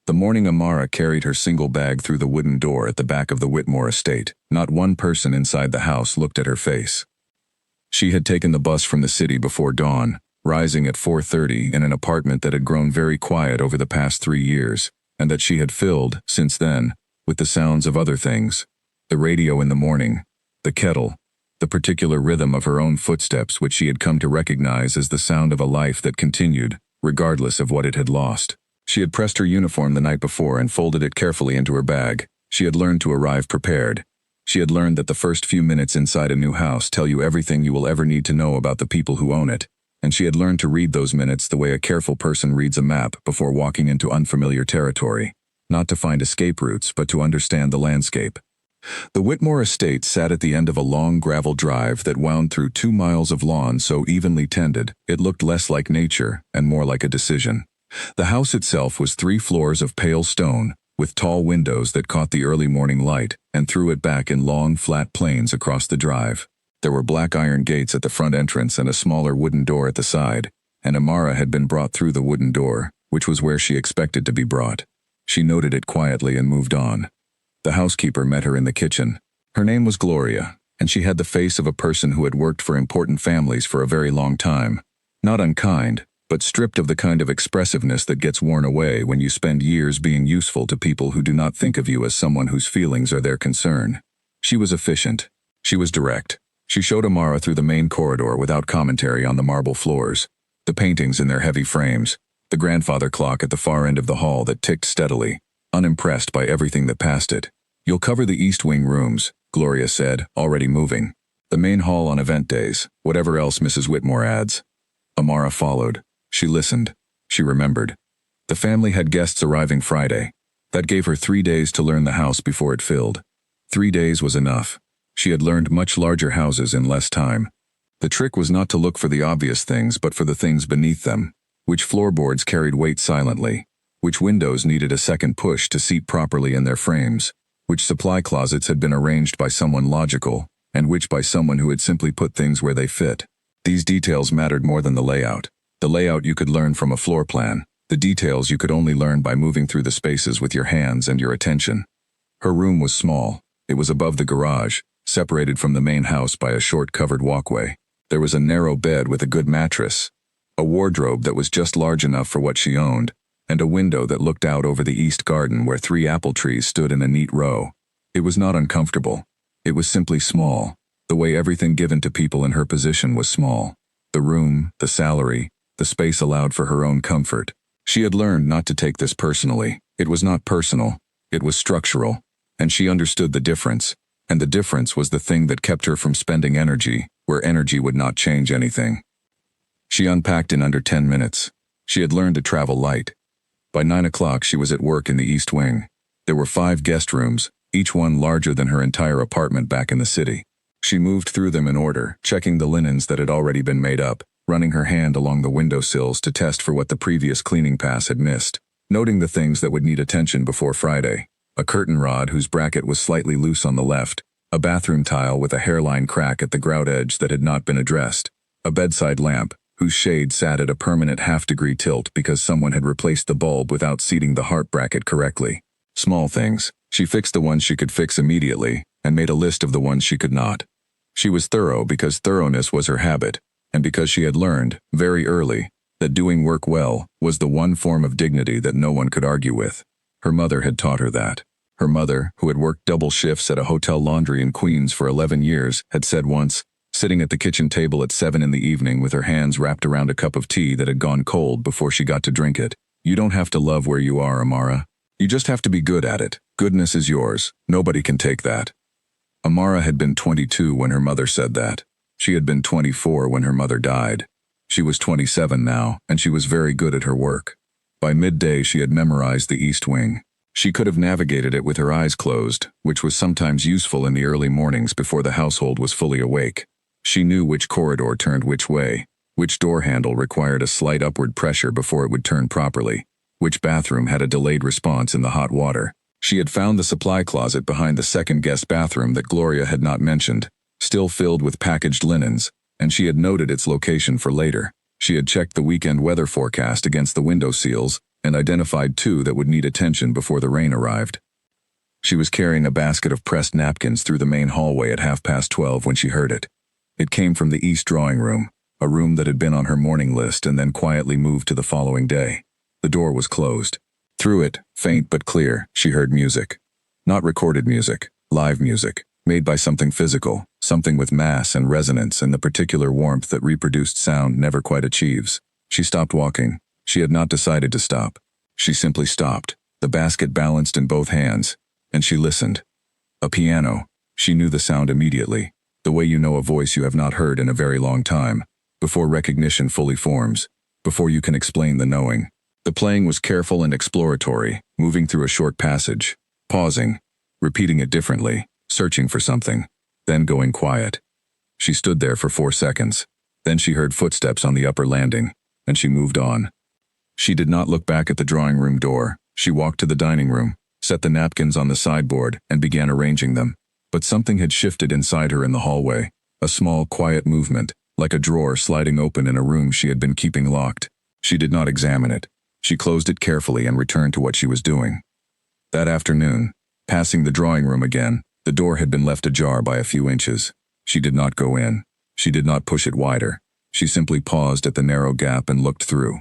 The morning Amara carried her single bag through the wooden door at the back of the Whitmore estate, not one person inside the house looked at her face. She had taken the bus from the city before dawn, rising at 4:30 in an apartment that had grown very quiet over the past 3 years, and that she had filled, since then, with the sounds of other things. The radio in the morning, the kettle, the particular rhythm of her own footsteps which she had come to recognize as the sound of a life that continued, regardless of what it had lost. She had pressed her uniform the night before and folded it carefully into her bag. She had learned to arrive prepared. She had learned that the first few minutes inside a new house tell you everything you will ever need to know about the people who own it, and she had learned to read those minutes the way a careful person reads a map before walking into unfamiliar territory, not to find escape routes but to understand the landscape. The Whitmore estate sat at the end of a long gravel drive that wound through 2 miles of lawn so evenly tended it looked less like nature and more like a decision. The house itself was 3 floors of pale stone, with tall windows that caught the early morning light and threw it back in long, flat planes across the drive. There were black iron gates at the front entrance and a smaller wooden door at the side, and Amara had been brought through the wooden door, which was where she expected to be brought. She noted it quietly and moved on. The housekeeper met her in the kitchen. Her name was Gloria, and she had the face of a person who had worked for important families for a very long time. Not unkind, but stripped of the kind of expressiveness that gets worn away when you spend years being useful to people who do not think of you as someone whose feelings are their concern. She was efficient. She was direct. She showed Amara through the main corridor without commentary on the marble floors, the paintings in their heavy frames, the grandfather clock at the far end of the hall that ticked steadily, unimpressed by everything that passed it. "You'll cover the East Wing rooms," Gloria said, already moving. "The main hall on event days, whatever else Mrs. Whitmore adds." Amara followed. She listened. She remembered. The family had guests arriving Friday. That gave her 3 days to learn the house before it filled. 3 days was enough. She had learned much larger houses in less time. The trick was not to look for the obvious things but for the things beneath them. Which floorboards carried weight silently. Which windows needed a second push to seat properly in their frames. Which supply closets had been arranged by someone logical, and which by someone who had simply put things where they fit. These details mattered more than the layout. The layout you could learn from a floor plan. The details you could only learn by moving through the spaces with your hands and your attention. Her room was small. It was above the garage, separated from the main house by a short covered walkway. There was a narrow bed with a good mattress, a wardrobe that was just large enough for what she owned, and a window that looked out over the east garden where 3 apple trees stood in a neat row. It was not uncomfortable. It was simply small, the way everything given to people in her position was small. The room, the salary, the space allowed for her own comfort. She had learned not to take this personally. It was not personal. It was structural. And she understood the difference. And the difference was the thing that kept her from spending energy, where energy would not change anything. She unpacked in under 10 minutes. She had learned to travel light. By 9 o'clock she was at work in the East Wing. There were 5 guest rooms, each one larger than her entire apartment back in the city. She moved through them in order, checking the linens that had already been made up, running her hand along the windowsills to test for what the previous cleaning pass had missed, noting the things that would need attention before Friday. A curtain rod whose bracket was slightly loose on the left, a bathroom tile with a hairline crack at the grout edge that had not been addressed, a bedside lamp whose shade sat at a permanent half-degree tilt because someone had replaced the bulb without seating the heart bracket correctly. Small things. She fixed the ones she could fix immediately and made a list of the ones she could not. She was thorough because thoroughness was her habit, and because she had learned, very early, that doing work well was the one form of dignity that no one could argue with. Her mother had taught her that. Her mother, who had worked double shifts at a hotel laundry in Queens for 11 years, had said once, sitting at the kitchen table at 7 in the evening with her hands wrapped around a cup of tea that had gone cold before she got to drink it, "You don't have to love where you are, Amara. You just have to be good at it. Goodness is yours. Nobody can take that." Amara had been 22 when her mother said that. She had been 24 when her mother died. She was 27 now, and she was very good at her work. By midday she had memorized the East Wing. She could have navigated it with her eyes closed, which was sometimes useful in the early mornings before the household was fully awake. She knew which corridor turned which way, which door handle required a slight upward pressure before it would turn properly, which bathroom had a delayed response in the hot water. She had found the supply closet behind the second guest bathroom that Gloria had not mentioned, still filled with packaged linens, and she had noted its location for later. She had checked the weekend weather forecast against the window seals and identified two that would need attention before the rain arrived. She was carrying a basket of pressed napkins through the main hallway at 12:30 when she heard it. It came from the east drawing room, a room that had been on her morning list and then quietly moved to the following day. The door was closed. Through it, faint but clear, she heard music. Not recorded music, live music, made by something physical, something with mass and resonance and the particular warmth that reproduced sound never quite achieves. She stopped walking. She had not decided to stop. She simply stopped, the basket balanced in both hands, and she listened. A piano. She knew the sound immediately, the way you know a voice you have not heard in a very long time, before recognition fully forms, before you can explain the knowing. The playing was careful and exploratory, moving through a short passage, pausing, repeating it differently, searching for something, then going quiet. She stood there for 4 seconds. Then she heard footsteps on the upper landing, and she moved on. She did not look back at the drawing room door. She walked to the dining room, set the napkins on the sideboard, and began arranging them. But something had shifted inside her in the hallway, a small, quiet movement, like a drawer sliding open in a room she had been keeping locked. She did not examine it. She closed it carefully and returned to what she was doing. That afternoon, passing the drawing room again, the door had been left ajar by a few inches. She did not go in. She did not push it wider. She simply paused at the narrow gap and looked through.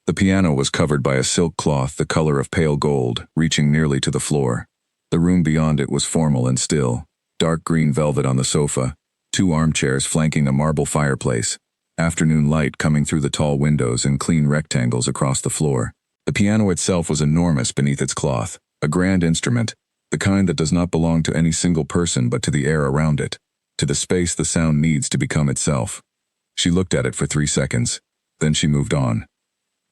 The piano was covered by a silk cloth the color of pale gold, reaching nearly to the floor. The room beyond it was formal and still. Dark green velvet on the sofa, 2 armchairs flanking a marble fireplace, afternoon light coming through the tall windows in clean rectangles across the floor. The piano itself was enormous beneath its cloth, a grand instrument, the kind that does not belong to any single person but to the air around it, to the space the sound needs to become itself. She looked at it for 3 seconds, then she moved on.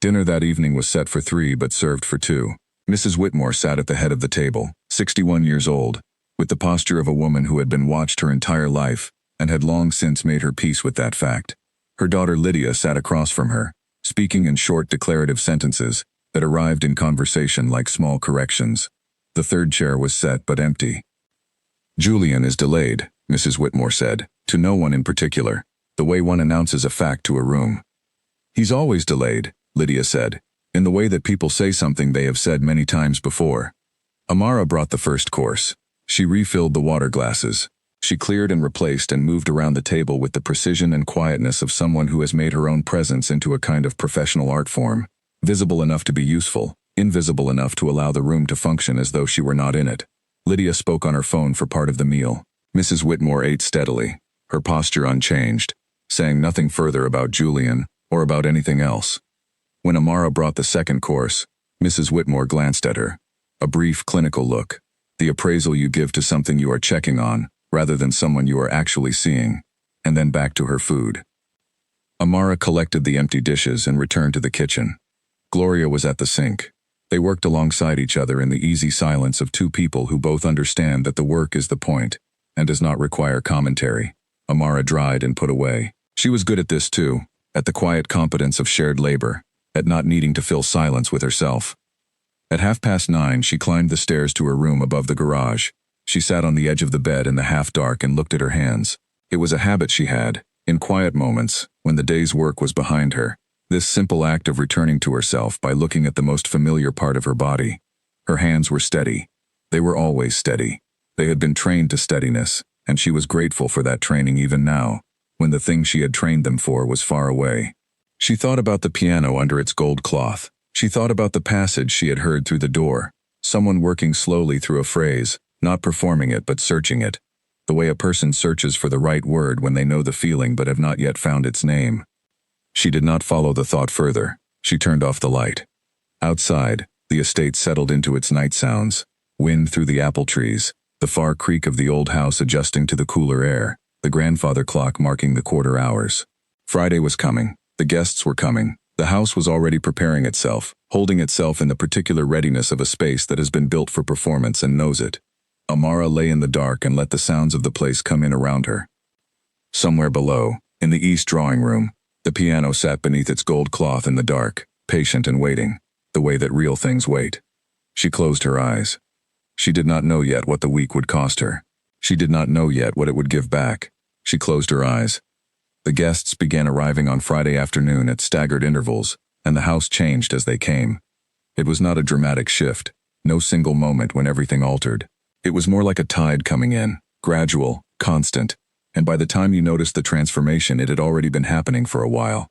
Dinner that evening was set for 3 but served for 2. Mrs. Whitmore sat at the head of the table, 61 years old, with the posture of a woman who had been watched her entire life and had long since made her peace with that fact. Her daughter Lydia sat across from her, speaking in short declarative sentences that arrived in conversation like small corrections. The third chair was set but empty. "Julian is delayed," Mrs. Whitmore said, to no one in particular, the way one announces a fact to a room. "He's always delayed," Lydia said, in the way that people say something they have said many times before. Amara brought the first course. She refilled the water glasses. She cleared and replaced and moved around the table with the precision and quietness of someone who has made her own presence into a kind of professional art form, visible enough to be useful, invisible enough to allow the room to function as though she were not in it. Lydia spoke on her phone for part of the meal. Mrs. Whitmore ate steadily, her posture unchanged, saying nothing further about Julian or about anything else. When Amara brought the second course, Mrs. Whitmore glanced at her. A brief clinical look, the appraisal you give to something you are checking on, rather than someone you are actually seeing, and then back to her food. Amara collected the empty dishes and returned to the kitchen. Gloria was at the sink. They worked alongside each other in the easy silence of 2 people who both understand that the work is the point, and does not require commentary. Amara dried and put away. She was good at this too, at the quiet competence of shared labor, at not needing to fill silence with herself. At 9:30, she climbed the stairs to her room above the garage. She sat on the edge of the bed in the half-dark and looked at her hands. It was a habit she had, in quiet moments, when the day's work was behind her, this simple act of returning to herself by looking at the most familiar part of her body. Her hands were steady. They were always steady. They had been trained to steadiness, and she was grateful for that training even now, when the thing she had trained them for was far away. She thought about the piano under its gold cloth. She thought about the passage she had heard through the door, someone working slowly through a phrase, not performing it but searching it, the way a person searches for the right word when they know the feeling but have not yet found its name. She did not follow the thought further. She turned off the light. Outside, the estate settled into its night sounds, wind through the apple trees, the far creak of the old house adjusting to the cooler air, the grandfather clock marking the quarter hours. Friday was coming. The guests were coming. The house was already preparing itself, holding itself in the particular readiness of a space that has been built for performance and knows it. Amara lay in the dark and let the sounds of the place come in around her. Somewhere below, in the east drawing room, the piano sat beneath its gold cloth in the dark, patient and waiting, the way that real things wait. She closed her eyes. She did not know yet what the week would cost her. She did not know yet what it would give back. She closed her eyes. The guests began arriving on Friday afternoon at staggered intervals, and the house changed as they came. It was not a dramatic shift, no single moment when everything altered. It was more like a tide coming in, gradual, constant, and by the time you noticed the transformation, it had already been happening for a while.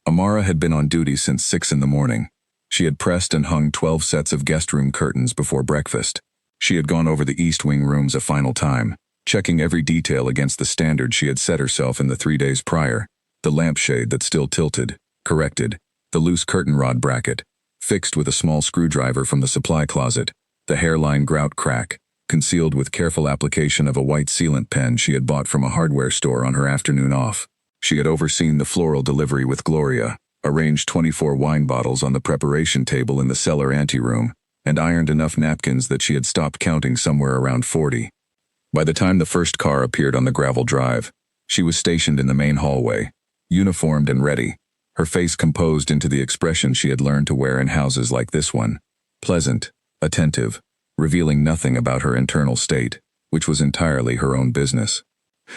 Amara had been on duty since 6 in the morning. She had pressed and hung 12 sets of guest room curtains before breakfast. She had gone over the East Wing rooms a final time, checking every detail against the standard she had set herself in the 3 days prior. The lampshade that still tilted, corrected, the loose curtain rod bracket, fixed with a small screwdriver from the supply closet, the hairline grout crack, concealed with careful application of a white sealant pen she had bought from a hardware store on her afternoon off. She had overseen the floral delivery with Gloria, arranged 24 wine bottles on the preparation table in the cellar anteroom, and ironed enough napkins that she had stopped counting somewhere around 40. By the time the first car appeared on the gravel drive, she was stationed in the main hallway, uniformed and ready, her face composed into the expression she had learned to wear in houses like this one, pleasant, attentive, revealing nothing about her internal state, which was entirely her own business.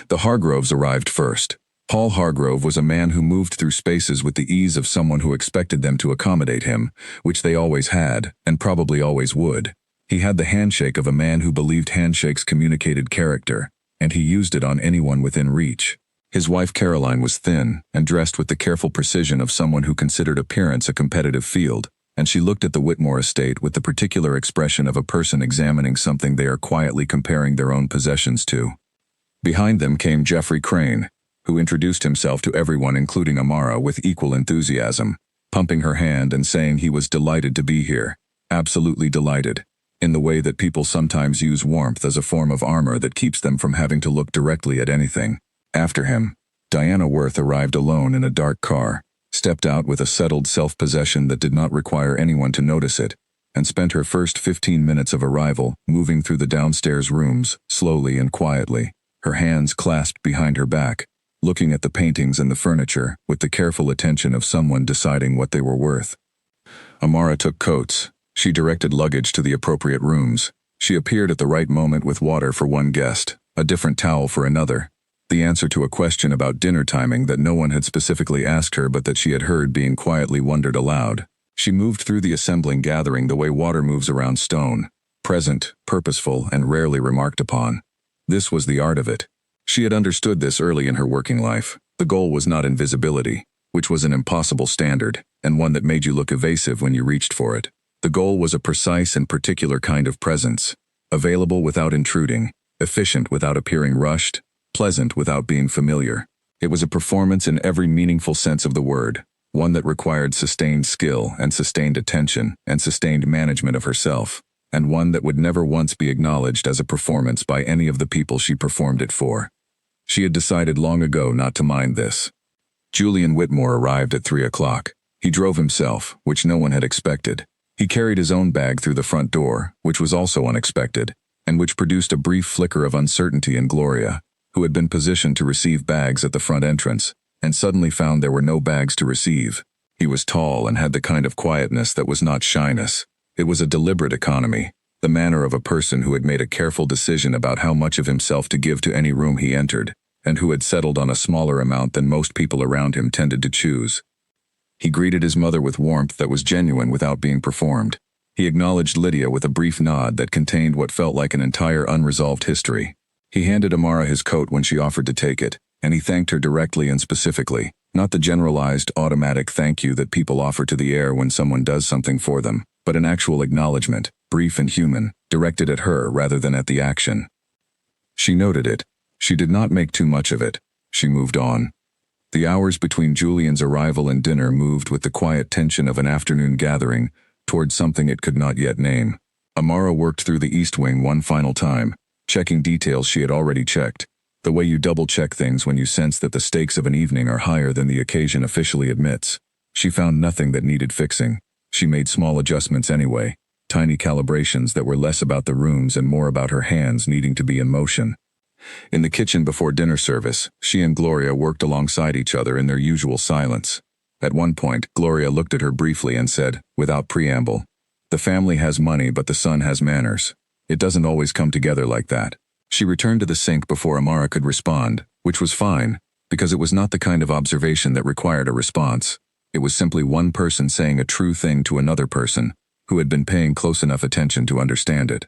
The Hargroves arrived first. Paul Hargrove was a man who moved through spaces with the ease of someone who expected them to accommodate him, which they always had, and probably always would. He had the handshake of a man who believed handshakes communicated character, and he used it on anyone within reach. His wife Caroline was thin and dressed with the careful precision of someone who considered appearance a competitive field, and she looked at the Whitmore estate with the particular expression of a person examining something they are quietly comparing their own possessions to. Behind them came Jeffrey Crane, who introduced himself to everyone including Amara with equal enthusiasm, pumping her hand and saying he was delighted to be here, absolutely delighted, in the way that people sometimes use warmth as a form of armor that keeps them from having to look directly at anything. After him, Diana Worth arrived alone in a dark car, stepped out with a settled self-possession that did not require anyone to notice it, and spent her first 15 minutes of arrival moving through the downstairs rooms, slowly and quietly, her hands clasped behind her back, looking at the paintings and the furniture with the careful attention of someone deciding what they were worth. Amara took coats. She directed luggage to the appropriate rooms. She appeared at the right moment with water for one guest, a different towel for another, the answer to a question about dinner timing that no one had specifically asked her but that she had heard being quietly wondered aloud. She moved through the assembling gathering the way water moves around stone, present, purposeful, and rarely remarked upon. This was the art of it. She had understood this early in her working life. The goal was not invisibility, which was an impossible standard, and one that made you look evasive when you reached for it. The goal was a precise and particular kind of presence, available without intruding, efficient without appearing rushed, pleasant without being familiar. It was a performance in every meaningful sense of the word, one that required sustained skill and sustained attention and sustained management of herself, and one that would never once be acknowledged as a performance by any of the people she performed it for. She had decided long ago not to mind this. Julian Whitmore arrived at 3 o'clock. He drove himself, which no one had expected. He carried his own bag through the front door, which was also unexpected, and which produced a brief flicker of uncertainty in Gloria, who had been positioned to receive bags at the front entrance, and suddenly found there were no bags to receive. He was tall and had the kind of quietness that was not shyness. It was a deliberate economy, the manner of a person who had made a careful decision about how much of himself to give to any room he entered, and who had settled on a smaller amount than most people around him tended to choose. He greeted his mother with warmth that was genuine without being performed. He acknowledged Lydia with a brief nod that contained what felt like an entire unresolved history. He handed Amara his coat when she offered to take it, and he thanked her directly and specifically, not the generalized, automatic thank you that people offer to the air when someone does something for them, but an actual acknowledgement, brief and human, directed at her rather than at the action. She noted it. She did not make too much of it. She moved on. The hours between Julian's arrival and dinner moved with the quiet tension of an afternoon gathering towards something it could not yet name. Amara worked through the East Wing one final time, checking details she had already checked, the way you double-check things when you sense that the stakes of an evening are higher than the occasion officially admits. She found nothing that needed fixing. She made small adjustments anyway, tiny calibrations that were less about the rooms and more about her hands needing to be in motion. In the kitchen before dinner service, she and Gloria worked alongside each other in their usual silence. At one point, Gloria looked at her briefly and said, without preamble, "The family has money, but the son has manners. It doesn't always come together like that." She returned to the sink before Amara could respond, which was fine, because it was not the kind of observation that required a response. It was simply one person saying a true thing to another person, who had been paying close enough attention to understand it.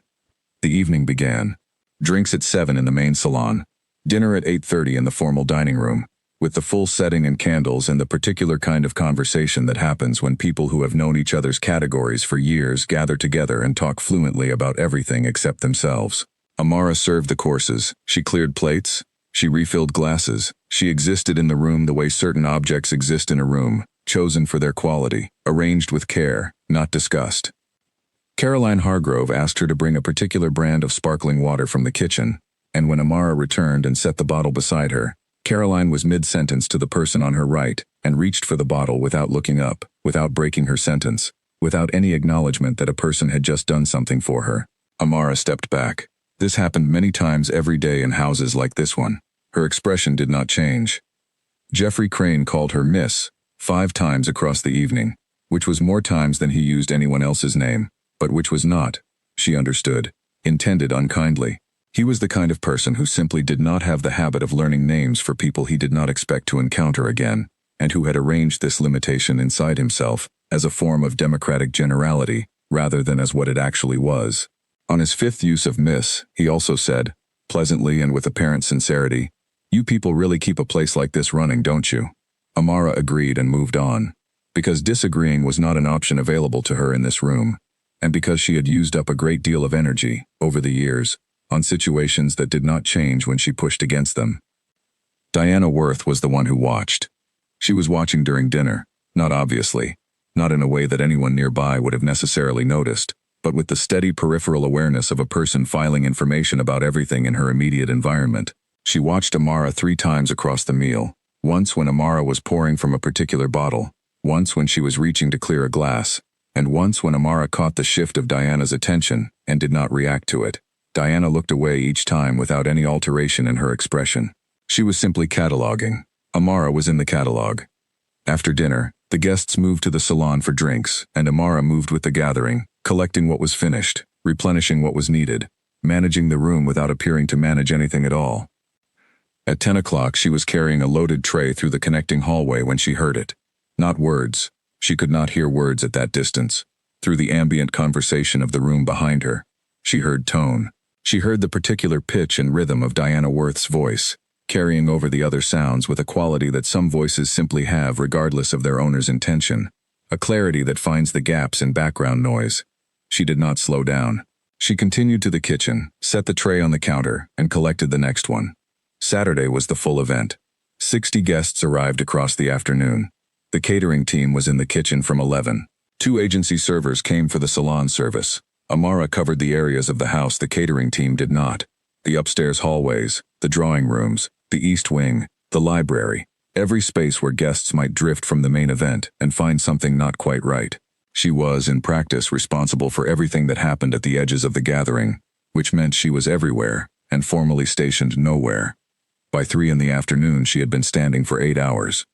The evening began. Drinks at 7 in the main salon. Dinner at 8:30 in the formal dining room, with the full setting and candles and the particular kind of conversation that happens when people who have known each other's categories for years gather together and talk fluently about everything except themselves. Amara served the courses. She cleared plates. She refilled glasses. She existed in the room the way certain objects exist in a room, chosen for their quality, arranged with care, not discussed. Caroline Hargrove asked her to bring a particular brand of sparkling water from the kitchen, and when Amara returned and set the bottle beside her, Caroline was mid-sentence to the person on her right and reached for the bottle without looking up, without breaking her sentence, without any acknowledgement that a person had just done something for her. Amara stepped back. This happened many times every day in houses like this one. Her expression did not change. Jeffrey Crane called her Miss 5 times across the evening, which was more times than he used anyone else's name, but which was not, she understood, intended unkindly. He was the kind of person who simply did not have the habit of learning names for people he did not expect to encounter again, and who had arranged this limitation inside himself as a form of democratic generality rather than as what it actually was. On his 5th use of Miss, he also said, pleasantly and with apparent sincerity, "You people really keep a place like this running, don't you?" Amara agreed and moved on, because disagreeing was not an option available to her in this room, and because she had used up a great deal of energy, over the years, on situations that did not change when she pushed against them. Diana Worth was the one who watched. She was watching during dinner, not obviously, not in a way that anyone nearby would have necessarily noticed, but with the steady peripheral awareness of a person filing information about everything in her immediate environment. She watched Amara 3 times across the meal, once when Amara was pouring from a particular bottle, once when she was reaching to clear a glass, and once when Amara caught the shift of Diana's attention and did not react to it. Diana looked away each time without any alteration in her expression. She was simply cataloging. Amara was in the catalog. After dinner, the guests moved to the salon for drinks, and Amara moved with the gathering, collecting what was finished, replenishing what was needed, managing the room without appearing to manage anything at all. At 10 o'clock she was carrying a loaded tray through the connecting hallway when she heard it. Not words. She could not hear words at that distance. Through the ambient conversation of the room behind her, she heard tone. She heard the particular pitch and rhythm of Diana Worth's voice, carrying over the other sounds with a quality that some voices simply have regardless of their owner's intention, a clarity that finds the gaps in background noise. She did not slow down. She continued to the kitchen, set the tray on the counter, and collected the next one. Saturday was the full event. 60 guests arrived across the afternoon. The catering team was in the kitchen from 11. 2 agency servers came for the salon service. Amara covered the areas of the house the catering team did not. The upstairs hallways, the drawing rooms, the east wing, the library, every space where guests might drift from the main event and find something not quite right. She was, in practice, responsible for everything that happened at the edges of the gathering, which meant she was everywhere and formally stationed nowhere. By 3 in the afternoon she had been standing for 8 hours.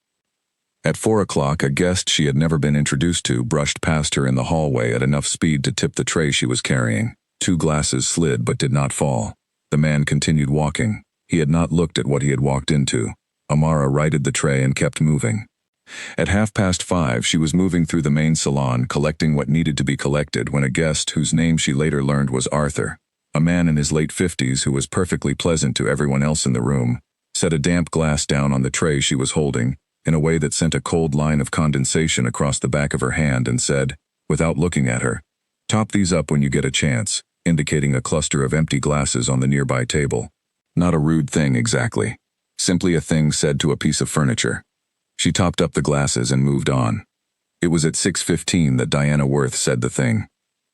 At 4 o'clock, a guest she had never been introduced to brushed past her in the hallway at enough speed to tip the tray she was carrying. 2 glasses slid but did not fall. The man continued walking. He had not looked at what he had walked into. Amara righted the tray and kept moving. At 5:30 she was moving through the main salon, collecting what needed to be collected when a guest whose name she later learned was Arthur, a man in his late 50s who was perfectly pleasant to everyone else in the room, set a damp glass down on the tray she was holding, in a way that sent a cold line of condensation across the back of her hand and said, without looking at her, "Top these up when you get a chance," indicating a cluster of empty glasses on the nearby table. Not a rude thing exactly. Simply a thing said to a piece of furniture. She topped up the glasses and moved on. It was at 6:15 that Diana Worth said the thing.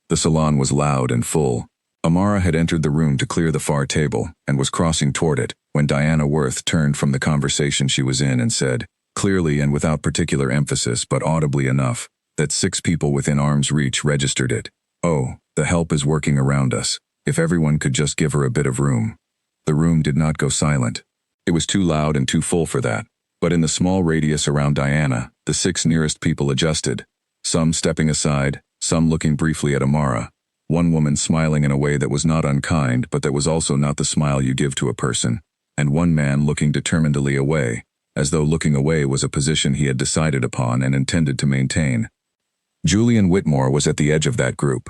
The salon was loud and full. Amara had entered the room to clear the far table and was crossing toward it when Diana Worth turned from the conversation she was in and said, clearly and without particular emphasis but audibly enough, that 6 people within arm's reach registered it. "Oh, the help is working around us. If everyone could just give her a bit of room." The room did not go silent. It was too loud and too full for that. But in the small radius around Diana, the 6 nearest people adjusted, some stepping aside, some looking briefly at Amara, one woman smiling in a way that was not unkind but that was also not the smile you give to a person, and one man looking determinedly away, as though looking away was a position he had decided upon and intended to maintain. Julian Whitmore was at the edge of that group.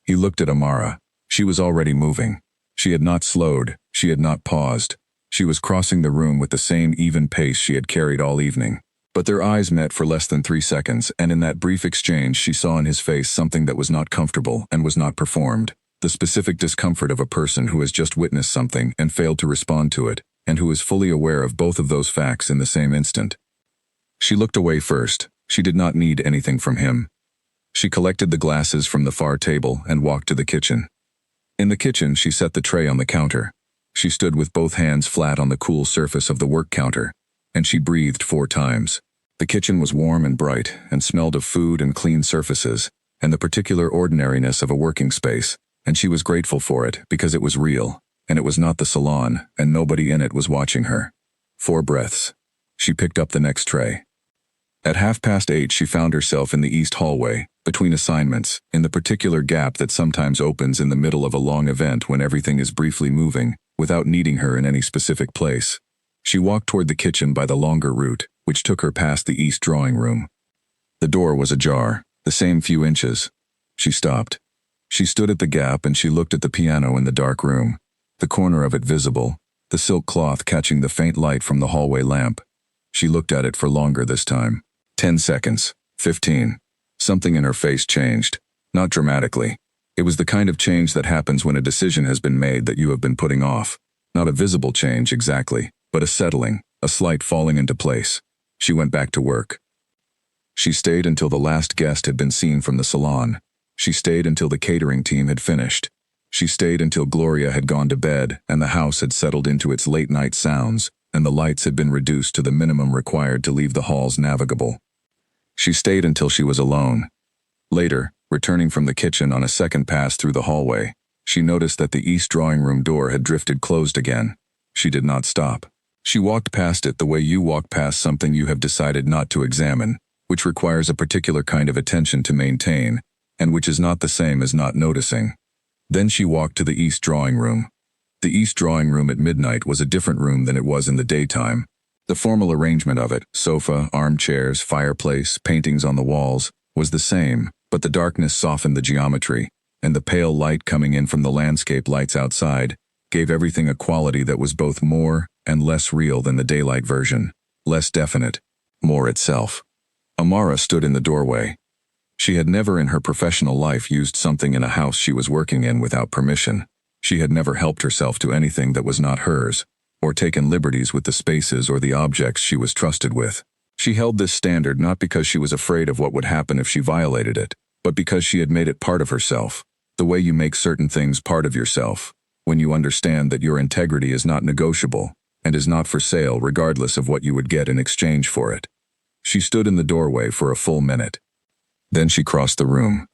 He looked at Amara. She was already moving. She had not slowed. She had not paused. She was crossing the room with the same even pace she had carried all evening. But their eyes met for less than 3 seconds, and in that brief exchange she saw in his face something that was not comfortable and was not performed. The specific discomfort of a person who has just witnessed something and failed to respond to it, and who is fully aware of both of those facts in the same instant. She looked away first. She did not need anything from him. She collected the glasses from the far table and walked to the kitchen. In the kitchen, she set the tray on the counter. She stood with both hands flat on the cool surface of the work counter, and she breathed 4 times. The kitchen was warm and bright, and smelled of food and clean surfaces, and the particular ordinariness of a working space, and she was grateful for it because it was real, and it was not the salon, and nobody in it was watching her. 4 breaths. She picked up the next tray. At 8:30 she found herself in the east hallway, between assignments, in the particular gap that sometimes opens in the middle of a long event when everything is briefly moving, without needing her in any specific place. She walked toward the kitchen by the longer route, which took her past the east drawing room. The door was ajar, the same few inches. She stopped. She stood at the gap and she looked at the piano in the dark room, the corner of it visible, the silk cloth catching the faint light from the hallway lamp. She looked at it for longer this time. 10 seconds. 15. Something in her face changed. Not dramatically. It was the kind of change that happens when a decision has been made that you have been putting off. Not a visible change exactly, but a settling, a slight falling into place. She went back to work. She stayed until the last guest had been seen from the salon. She stayed until the catering team had finished. She stayed until Gloria had gone to bed and the house had settled into its late-night sounds, and the lights had been reduced to the minimum required to leave the halls navigable. She stayed until she was alone. Later, returning from the kitchen on a second pass through the hallway, she noticed that the east drawing room door had drifted closed again. She did not stop. She walked past it the way you walk past something you have decided not to examine, which requires a particular kind of attention to maintain, and which is not the same as not noticing. Then she walked to the east drawing room. The east drawing room at midnight was a different room than it was in the daytime. The formal arrangement of it, sofa, armchairs, fireplace, paintings on the walls, was the same, but the darkness softened the geometry, and the pale light coming in from the landscape lights outside gave everything a quality that was both more and less real than the daylight version, less definite, more itself. Amara stood in the doorway. She had never in her professional life used something in a house she was working in without permission. She had never helped herself to anything that was not hers, or taken liberties with the spaces or the objects she was trusted with. She held this standard not because she was afraid of what would happen if she violated it, but because she had made it part of herself, the way you make certain things part of yourself, when you understand that your integrity is not negotiable and is not for sale regardless of what you would get in exchange for it. She stood in the doorway for a full minute. Then she crossed the room.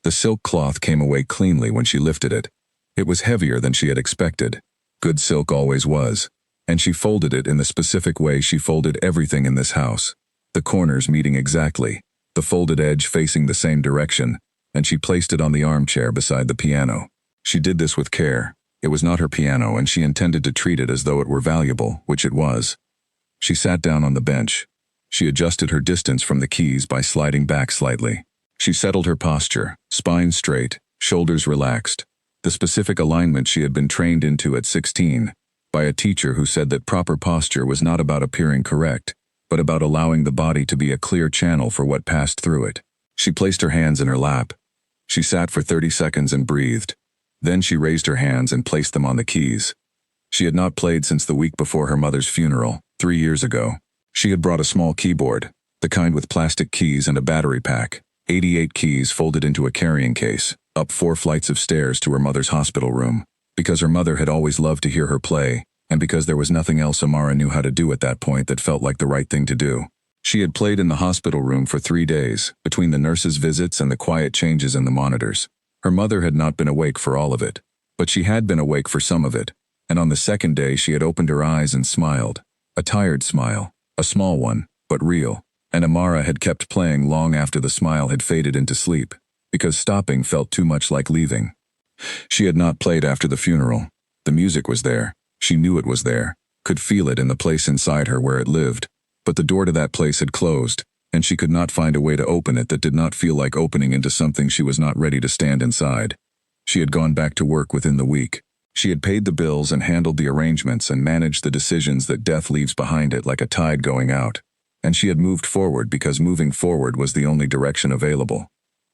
The silk cloth came away cleanly when she lifted it. It was heavier than she had expected. Good silk always was. And she folded it in the specific way she folded everything in this house. The corners meeting exactly, the folded edge facing the same direction, and she placed it on the armchair beside the piano. She did this with care. It was not her piano, and she intended to treat it as though it were valuable, which it was. She sat down on the bench. She adjusted her distance from the keys by sliding back slightly. She settled her posture, spine straight, shoulders relaxed, the specific alignment she had been trained into at 16, by a teacher who said that proper posture was not about appearing correct, but about allowing the body to be a clear channel for what passed through it. She placed her hands in her lap. She sat for 30 seconds and breathed. Then she raised her hands and placed them on the keys. She had not played since the week before her mother's funeral, 3 years ago. She had brought a small keyboard, the kind with plastic keys and a battery pack, 88 keys folded into a carrying case, up 4 flights of stairs to her mother's hospital room, because her mother had always loved to hear her play, and because there was nothing else Amara knew how to do at that point that felt like the right thing to do. She had played in the hospital room for 3 days, between the nurses' visits and the quiet changes in the monitors. Her mother had not been awake for all of it, but she had been awake for some of it, and on the second day she had opened her eyes and smiled. A tired smile, a small one, but real, and Amara had kept playing long after the smile had faded into sleep, because stopping felt too much like leaving. She had not played after the funeral. The music was there. She knew it was there, could feel it in the place inside her where it lived, but the door to that place had closed, and she could not find a way to open it that did not feel like opening into something she was not ready to stand inside. She had gone back to work within the week. She had paid the bills and handled the arrangements and managed the decisions that death leaves behind it like a tide going out. And she had moved forward because moving forward was the only direction available.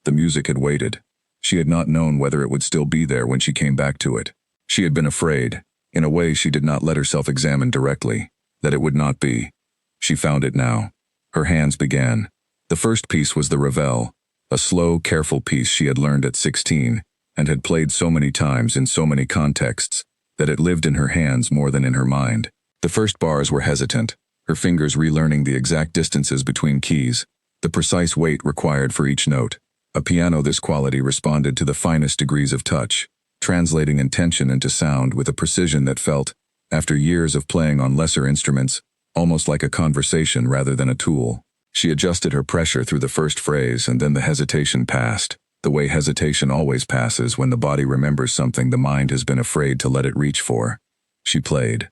The music had waited. She had not known whether it would still be there when she came back to it. She had been afraid, in a way she did not let herself examine directly, that it would not be. She found it now. Her hands began. The first piece was the Ravel, a slow, careful piece she had learned at 16, and had played so many times in so many contexts, that it lived in her hands more than in her mind. The first bars were hesitant, her fingers relearning the exact distances between keys, the precise weight required for each note. A piano this quality responded to the finest degrees of touch, translating intention into sound with a precision that felt, after years of playing on lesser instruments, almost like a conversation rather than a tool. She adjusted her pressure through the first phrase, and then the hesitation passed, the way hesitation always passes when the body remembers something the mind has been afraid to let it reach for. She played.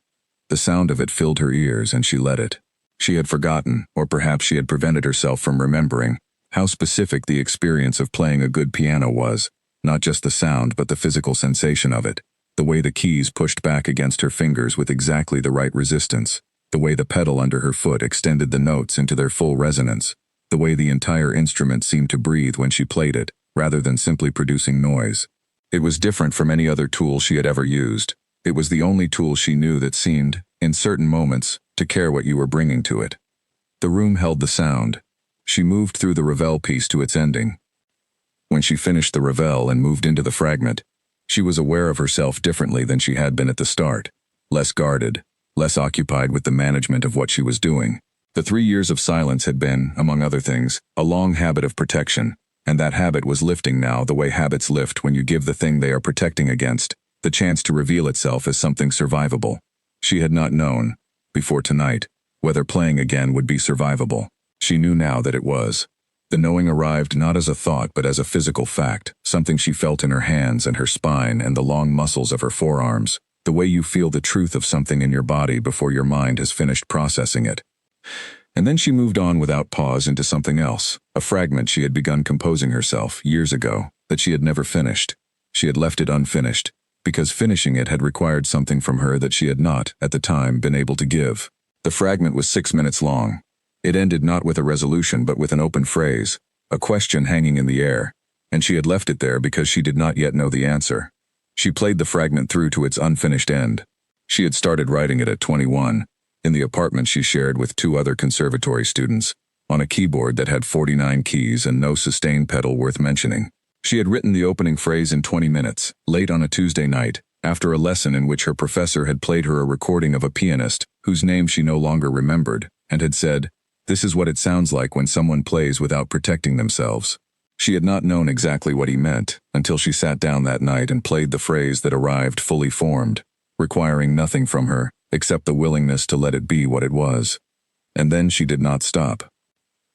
The sound of it filled her ears, and she let it. She had forgotten, or perhaps she had prevented herself from remembering, how specific the experience of playing a good piano was, not just the sound but the physical sensation of it, the way the keys pushed back against her fingers with exactly the right resistance, the way the pedal under her foot extended the notes into their full resonance, the way the entire instrument seemed to breathe when she played it, rather than simply producing noise. It was different from any other tool she had ever used. It was the only tool she knew that seemed, in certain moments, to care what you were bringing to it. The room held the sound. She moved through the Ravel piece to its ending. When she finished the Ravel and moved into the fragment, she was aware of herself differently than she had been at the start, less guarded, less occupied with the management of what she was doing. The 3 years of silence had been, among other things, a long habit of protection, and that habit was lifting now the way habits lift when you give the thing they are protecting against the chance to reveal itself as something survivable. She had not known, before tonight, whether playing again would be survivable. She knew now that it was. The knowing arrived not as a thought but as a physical fact, something she felt in her hands and her spine and the long muscles of her forearms, the way you feel the truth of something in your body before your mind has finished processing it. And then she moved on without pause into something else, a fragment she had begun composing herself years ago, that she had never finished. She had left it unfinished, because finishing it had required something from her that she had not, at the time, been able to give. The fragment was 6 minutes long. It ended not with a resolution but with an open phrase, a question hanging in the air, and she had left it there because she did not yet know the answer. She played the fragment through to its unfinished end. She had started writing it at 21, in the apartment she shared with 2 other conservatory students, on a keyboard that had 49 keys and no sustain pedal worth mentioning. She had written the opening phrase in 20 minutes, late on a Tuesday night, after a lesson in which her professor had played her a recording of a pianist, whose name she no longer remembered, and had said, "This is what it sounds like when someone plays without protecting themselves." She had not known exactly what he meant, until she sat down that night and played the phrase that arrived fully formed, requiring nothing from her, except the willingness to let it be what it was. And then she did not stop.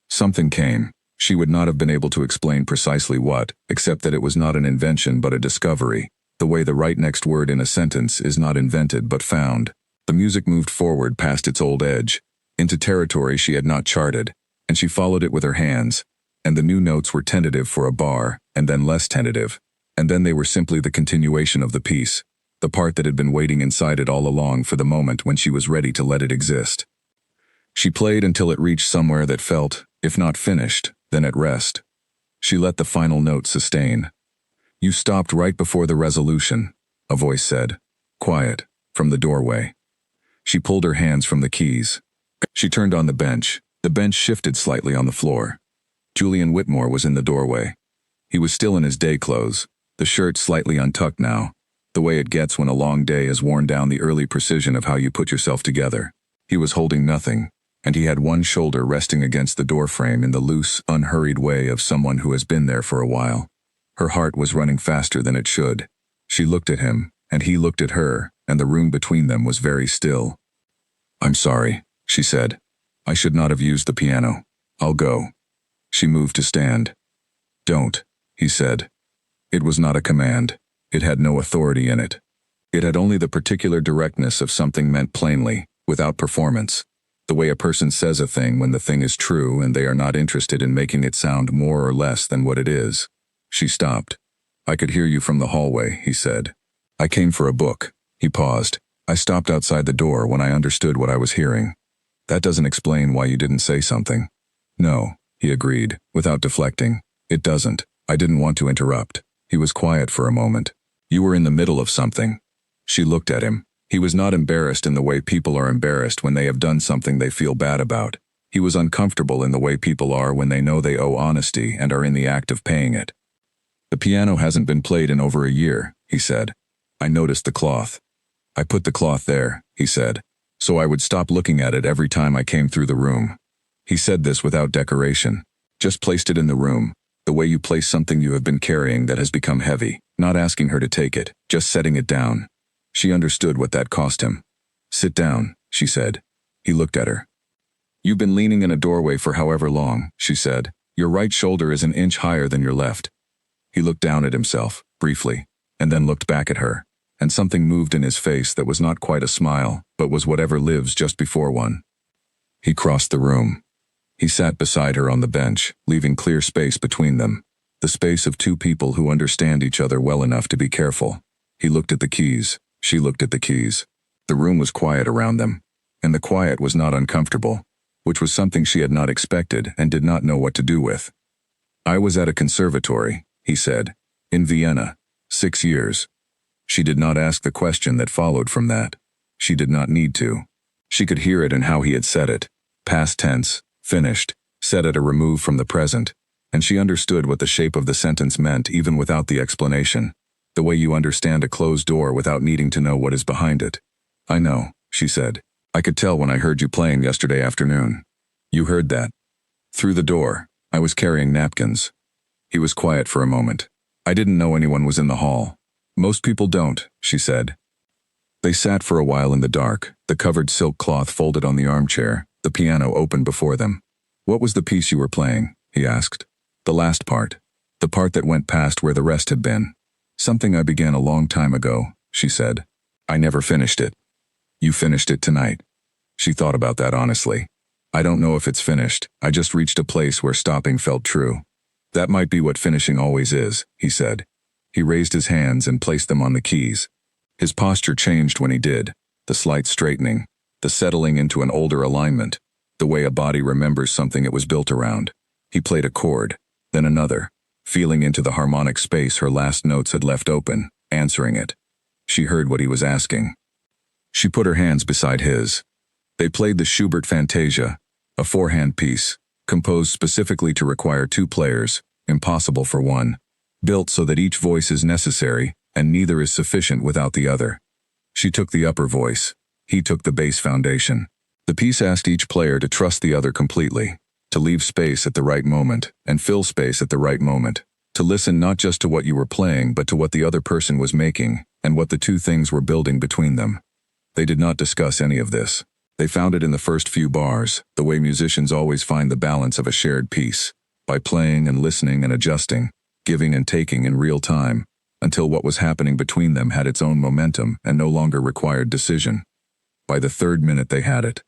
Something came. She would not have been able to explain precisely what, except that it was not an invention but a discovery, the way the right next word in a sentence is not invented but found. The music moved forward past its old edge, into territory she had not charted, and she followed it with her hands, and the new notes were tentative for a bar, and then less tentative, and then they were simply the continuation of the piece, the part that had been waiting inside it all along for the moment when she was ready to let it exist. She played until it reached somewhere that felt, if not finished, then at rest. She let the final note sustain. "You stopped right before the resolution," a voice said, quiet, from the doorway. She pulled her hands from the keys. She turned on the bench. The bench shifted slightly on the floor. Julian Whitmore was in the doorway. He was still in his day clothes, the shirt slightly untucked now, the way it gets when a long day has worn down the early precision of how you put yourself together. He was holding nothing, and he had one shoulder resting against the doorframe in the loose, unhurried way of someone who has been there for a while. Her heart was running faster than it should. She looked at him, and he looked at her, and the room between them was very still. "I'm sorry," she said. "I should not have used the piano. I'll go." She moved to stand. "Don't," he said. It was not a command. It had no authority in it. It had only the particular directness of something meant plainly, without performance. The way a person says a thing when the thing is true and they are not interested in making it sound more or less than what it is. She stopped. I could hear you from the hallway, he said. I came for a book. He paused. I stopped outside the door when I understood what I was hearing. That doesn't explain why you didn't say something. No, he agreed, without deflecting. It doesn't. I didn't want to interrupt. He was quiet for a moment. You were in the middle of something. She looked at him. He was not embarrassed in the way people are embarrassed when they have done something they feel bad about. He was uncomfortable in the way people are when they know they owe honesty and are in the act of paying it. The piano hasn't been played in over a year, he said. I noticed the cloth. I put the cloth there, he said, so I would stop looking at it every time I came through the room. He said this without decoration. Just placed it in the room, the way you place something you have been carrying that has become heavy, not asking her to take it, just setting it down. She understood what that cost him. Sit down, she said. He looked at her. You've been leaning in a doorway for however long, she said. Your right shoulder is an inch higher than your left. He looked down at himself, briefly, and then looked back at her, and something moved in his face that was not quite a smile, but was whatever lives just before one. He crossed the room. He sat beside her on the bench, leaving clear space between them, the space of two people who understand each other well enough to be careful. He looked at the keys. She looked at the keys. The room was quiet around them, and the quiet was not uncomfortable, which was something she had not expected and did not know what to do with. I was at a conservatory, he said, in Vienna, 6 years. She did not ask the question that followed from that. She did not need to. She could hear it in how he had said it. Past tense, finished, said at a remove from the present, and she understood what the shape of the sentence meant even without the explanation. The way you understand a closed door without needing to know what is behind it. I know, she said. I could tell when I heard you playing yesterday afternoon. You heard that. Through the door, I was carrying napkins. He was quiet for a moment. I didn't know anyone was in the hall. Most people don't, she said. They sat for a while in the dark, the covered silk cloth folded on the armchair, the piano open before them. What was the piece you were playing? He asked. The last part. The part that went past where the rest had been. Something I began a long time ago, she said. I never finished it. You finished it tonight. She thought about that honestly. I don't know if it's finished. I just reached a place where stopping felt true. That might be what finishing always is, he said. He raised his hands and placed them on the keys. His posture changed when he did, the slight straightening, the settling into an older alignment, the way a body remembers something it was built around. He played a chord, then another, feeling into the harmonic space her last notes had left open, answering it. She heard what he was asking. She put her hands beside his. They played the Schubert Fantasia, a four-hand piece, composed specifically to require two players, impossible for one, built so that each voice is necessary and neither is sufficient without the other. She took the upper voice. He took the bass foundation. The piece asked each player to trust the other completely, to leave space at the right moment and fill space at the right moment, to listen not just to what you were playing but to what the other person was making and what the two things were building between them. They did not discuss any of this. They found it in the first few bars, the way musicians always find the balance of a shared piece, by playing and listening and adjusting, giving and taking in real time, until what was happening between them had its own momentum and no longer required decision. By the third minute they had it.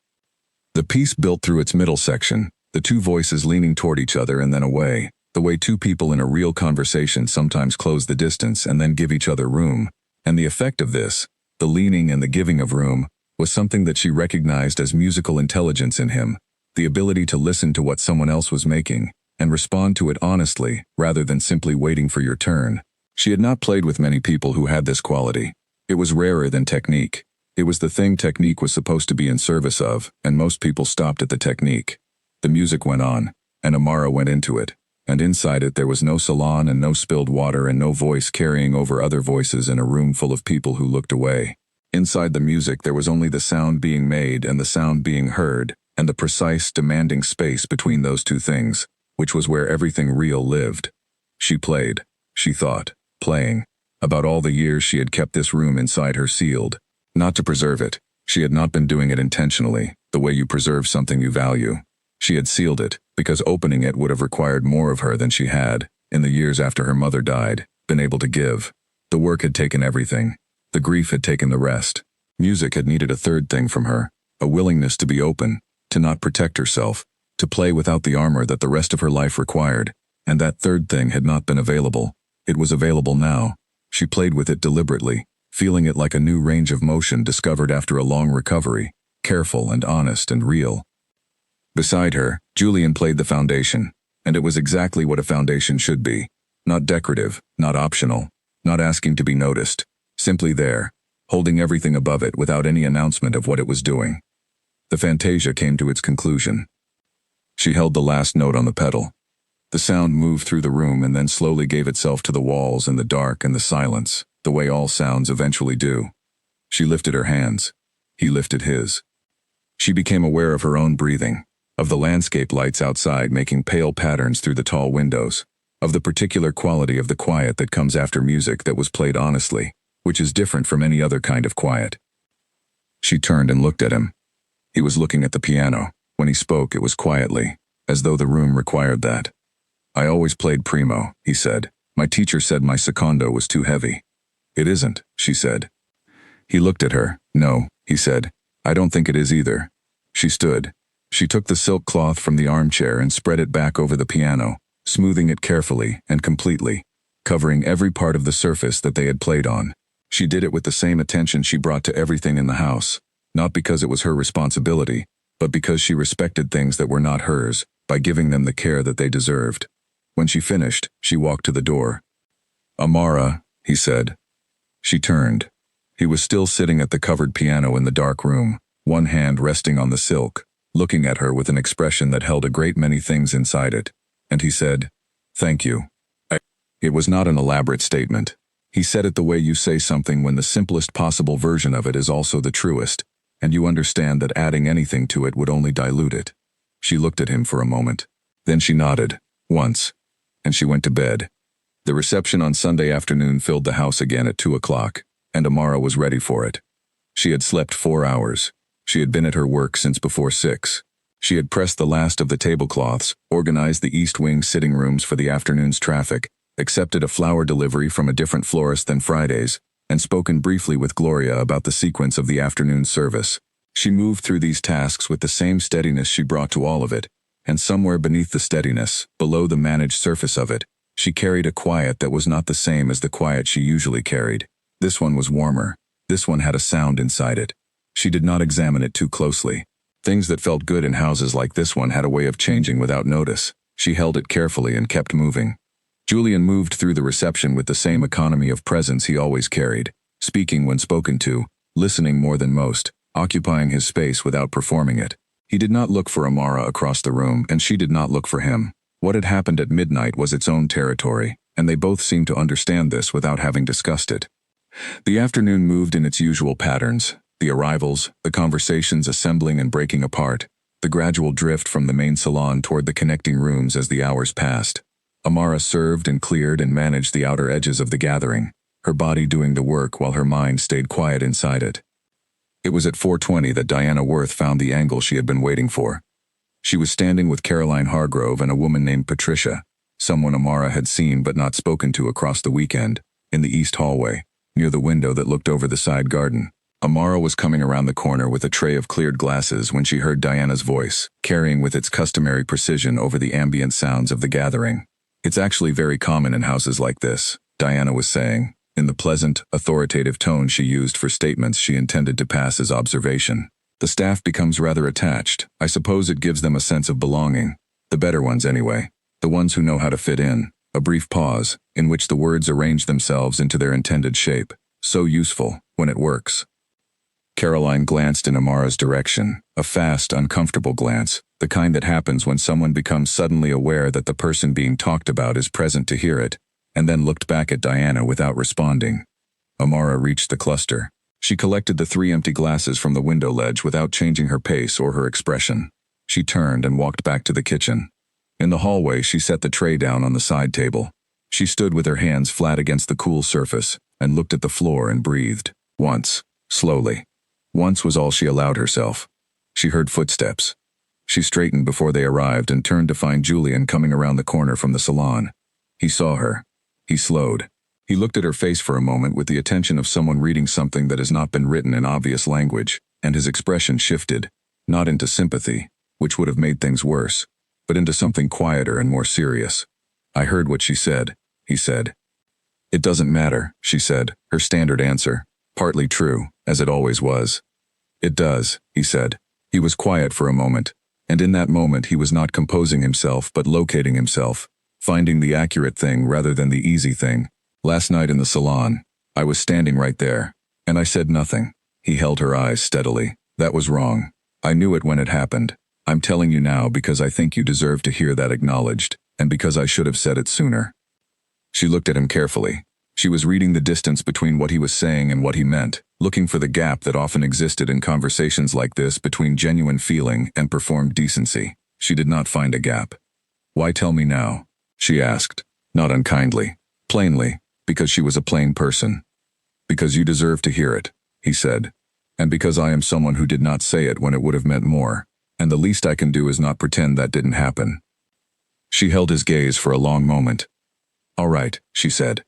The piece built through its middle section, the two voices leaning toward each other and then away, the way two people in a real conversation sometimes close the distance and then give each other room, and the effect of this, the leaning and the giving of room, was something that she recognized as musical intelligence in him, the ability to listen to what someone else was making, and respond to it honestly, rather than simply waiting for your turn. She had not played with many people who had this quality. It was rarer than technique. It was the thing technique was supposed to be in service of, and most people stopped at the technique. The music went on, and Amara went into it, and inside it there was no salon and no spilled water and no voice carrying over other voices in a room full of people who looked away. Inside the music there was only the sound being made and the sound being heard, and the precise, demanding space between those two things, which was where everything real lived. She played, she thought, playing, about all the years she had kept this room inside her sealed. Not to preserve it. She had not been doing it intentionally, the way you preserve something you value. She had sealed it, because opening it would have required more of her than she had, in the years after her mother died, been able to give. The work had taken everything. The grief had taken the rest. Music had needed a third thing from her, a willingness to be open, to not protect herself, to play without the armor that the rest of her life required, and that third thing had not been available. It was available now. She played with it deliberately, feeling it like a new range of motion discovered after a long recovery, careful and honest and real. Beside her, Julian played the foundation, and it was exactly what a foundation should be. Not decorative, not optional, not asking to be noticed, simply there, holding everything above it without any announcement of what it was doing. The fantasia came to its conclusion. She held the last note on the pedal. The sound moved through the room and then slowly gave itself to the walls and the dark and the silence, the way all sounds eventually do. She lifted her hands. He lifted his. She became aware of her own breathing, of the landscape lights outside making pale patterns through the tall windows, of the particular quality of the quiet that comes after music that was played honestly, which is different from any other kind of quiet. She turned and looked at him. He was looking at the piano. When he spoke, it was quietly, as though the room required that. "I always played primo," he said. "My teacher said my secondo was too heavy." "It isn't," she said. He looked at her. "No," he said. "I don't think it is either." She stood. She took the silk cloth from the armchair and spread it back over the piano, smoothing it carefully and completely, covering every part of the surface that they had played on. She did it with the same attention she brought to everything in the house, not because it was her responsibility, but because she respected things that were not hers, by giving them the care that they deserved. When she finished, she walked to the door. "Amara," he said. She turned. He was still sitting at the covered piano in the dark room, one hand resting on the silk, looking at her with an expression that held a great many things inside it. And he said, "Thank you." It was not an elaborate statement. He said it the way you say something when the simplest possible version of it is also the truest, and you understand that adding anything to it would only dilute it. She looked at him for a moment. Then she nodded, once, and she went to bed. The reception on Sunday afternoon filled the house again at 2 o'clock, and Amara was ready for it. She had slept 4 hours. She had been at her work since before 6. She had pressed the last of the tablecloths, organized the East Wing sitting rooms for the afternoon's traffic, accepted a flower delivery from a different florist than Friday's, and spoken briefly with Gloria about the sequence of the afternoon service. She moved through these tasks with the same steadiness she brought to all of it, and somewhere beneath the steadiness, below the managed surface of it, she carried a quiet that was not the same as the quiet she usually carried. This one was warmer. This one had a sound inside it. She did not examine it too closely. Things that felt good in houses like this one had a way of changing without notice. She held it carefully and kept moving. Julian moved through the reception with the same economy of presence he always carried, speaking when spoken to, listening more than most, occupying his space without performing it. He did not look for Amara across the room, and she did not look for him. What had happened at midnight was its own territory, and they both seemed to understand this without having discussed it. The afternoon moved in its usual patterns, the arrivals, the conversations assembling and breaking apart, the gradual drift from the main salon toward the connecting rooms as the hours passed. Amara served and cleared and managed the outer edges of the gathering, her body doing the work while her mind stayed quiet inside it. It was at 4:20 that Diana Worth found the angle she had been waiting for. She was standing with Caroline Hargrove and a woman named Patricia, someone Amara had seen but not spoken to across the weekend, in the east hallway, near the window that looked over the side garden. Amara was coming around the corner with a tray of cleared glasses when she heard Diana's voice, carrying with its customary precision over the ambient sounds of the gathering. "It's actually very common in houses like this," Diana was saying, in the pleasant, authoritative tone she used for statements she intended to pass as observation. "The staff becomes rather attached. I suppose it gives them a sense of belonging. The better ones anyway. The ones who know how to fit in." A brief pause, in which the words arranged themselves into their intended shape. So useful, when it works. Caroline glanced in Amara's direction, a fast, uncomfortable glance, the kind that happens when someone becomes suddenly aware that the person being talked about is present to hear it, and then looked back at Diana without responding. Amara reached the cluster. She collected the 3 empty glasses from the window ledge without changing her pace or her expression. She turned and walked back to the kitchen. In the hallway, she set the tray down on the side table. She stood with her hands flat against the cool surface and looked at the floor and breathed. Once, slowly. Once was all she allowed herself. She heard footsteps. She straightened before they arrived and turned to find Julian coming around the corner from the salon. He saw her. He slowed. He looked at her face for a moment with the attention of someone reading something that has not been written in obvious language, and his expression shifted, not into sympathy, which would have made things worse, but into something quieter and more serious. I heard what she said, he said. It doesn't matter, she said, her standard answer, partly true, as it always was. It does, he said. He was quiet for a moment, and in that moment he was not composing himself but locating himself, finding the accurate thing rather than the easy thing. Last night in the salon, I was standing right there, and I said nothing. He held her eyes steadily. That was wrong. I knew it when it happened. I'm telling you now because I think you deserve to hear that acknowledged, and because I should have said it sooner. She looked at him carefully. She was reading the distance between what he was saying and what he meant, looking for the gap that often existed in conversations like this between genuine feeling and performed decency. She did not find a gap. Why tell me now? She asked, not unkindly, plainly, because she was a plain person. Because you deserve to hear it, he said, and because I am someone who did not say it when it would have meant more, and the least I can do is not pretend that didn't happen. She held his gaze for a long moment. All right, she said.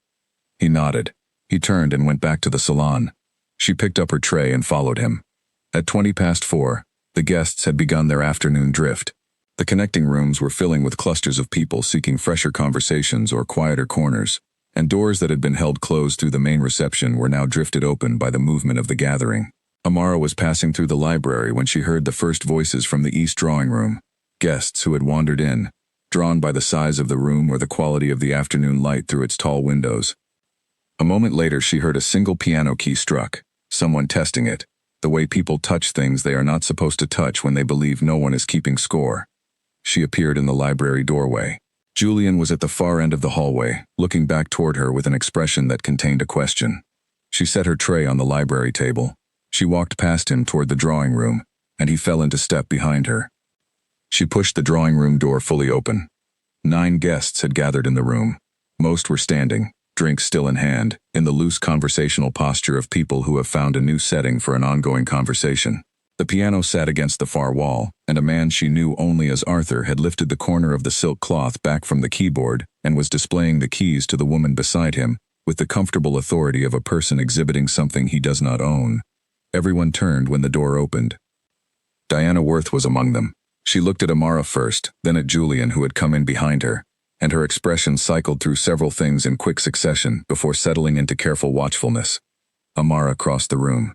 He nodded. He turned and went back to the salon. She picked up her tray and followed him. At 4:20, the guests had begun their afternoon drift. The connecting rooms were filling with clusters of people seeking fresher conversations or quieter corners, and doors that had been held closed through the main reception were now drifted open by the movement of the gathering. Amara was passing through the library when she heard the first voices from the east drawing room, guests who had wandered in, drawn by the size of the room or the quality of the afternoon light through its tall windows. A moment later she heard a single piano key struck, someone testing it, the way people touch things they are not supposed to touch when they believe no one is keeping score. She appeared in the library doorway. Julian was at the far end of the hallway, looking back toward her with an expression that contained a question. She set her tray on the library table. She walked past him toward the drawing room, and he fell into step behind her. She pushed the drawing room door fully open. 9 guests had gathered in the room. Most were standing, drinks still in hand, in the loose conversational posture of people who have found a new setting for an ongoing conversation. The piano sat against the far wall, and a man she knew only as Arthur had lifted the corner of the silk cloth back from the keyboard and was displaying the keys to the woman beside him, with the comfortable authority of a person exhibiting something he does not own. Everyone turned when the door opened. Diana Worth was among them. She looked at Amara first, then at Julian, who had come in behind her, and her expression cycled through several things in quick succession before settling into careful watchfulness. Amara crossed the room.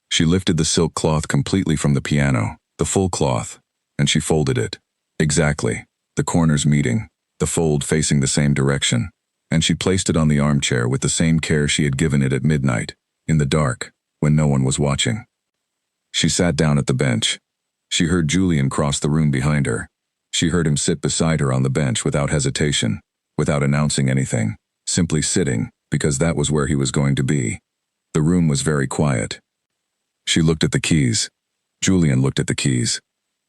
She lifted the silk cloth completely from the piano, the full cloth, and she folded it. Exactly, the corners meeting, the fold facing the same direction, and she placed it on the armchair with the same care she had given it at midnight, in the dark, when no one was watching. She sat down at the bench. She heard Julian cross the room behind her. She heard him sit beside her on the bench without hesitation, without announcing anything, simply sitting, because that was where he was going to be. The room was very quiet. She looked at the keys. Julian looked at the keys.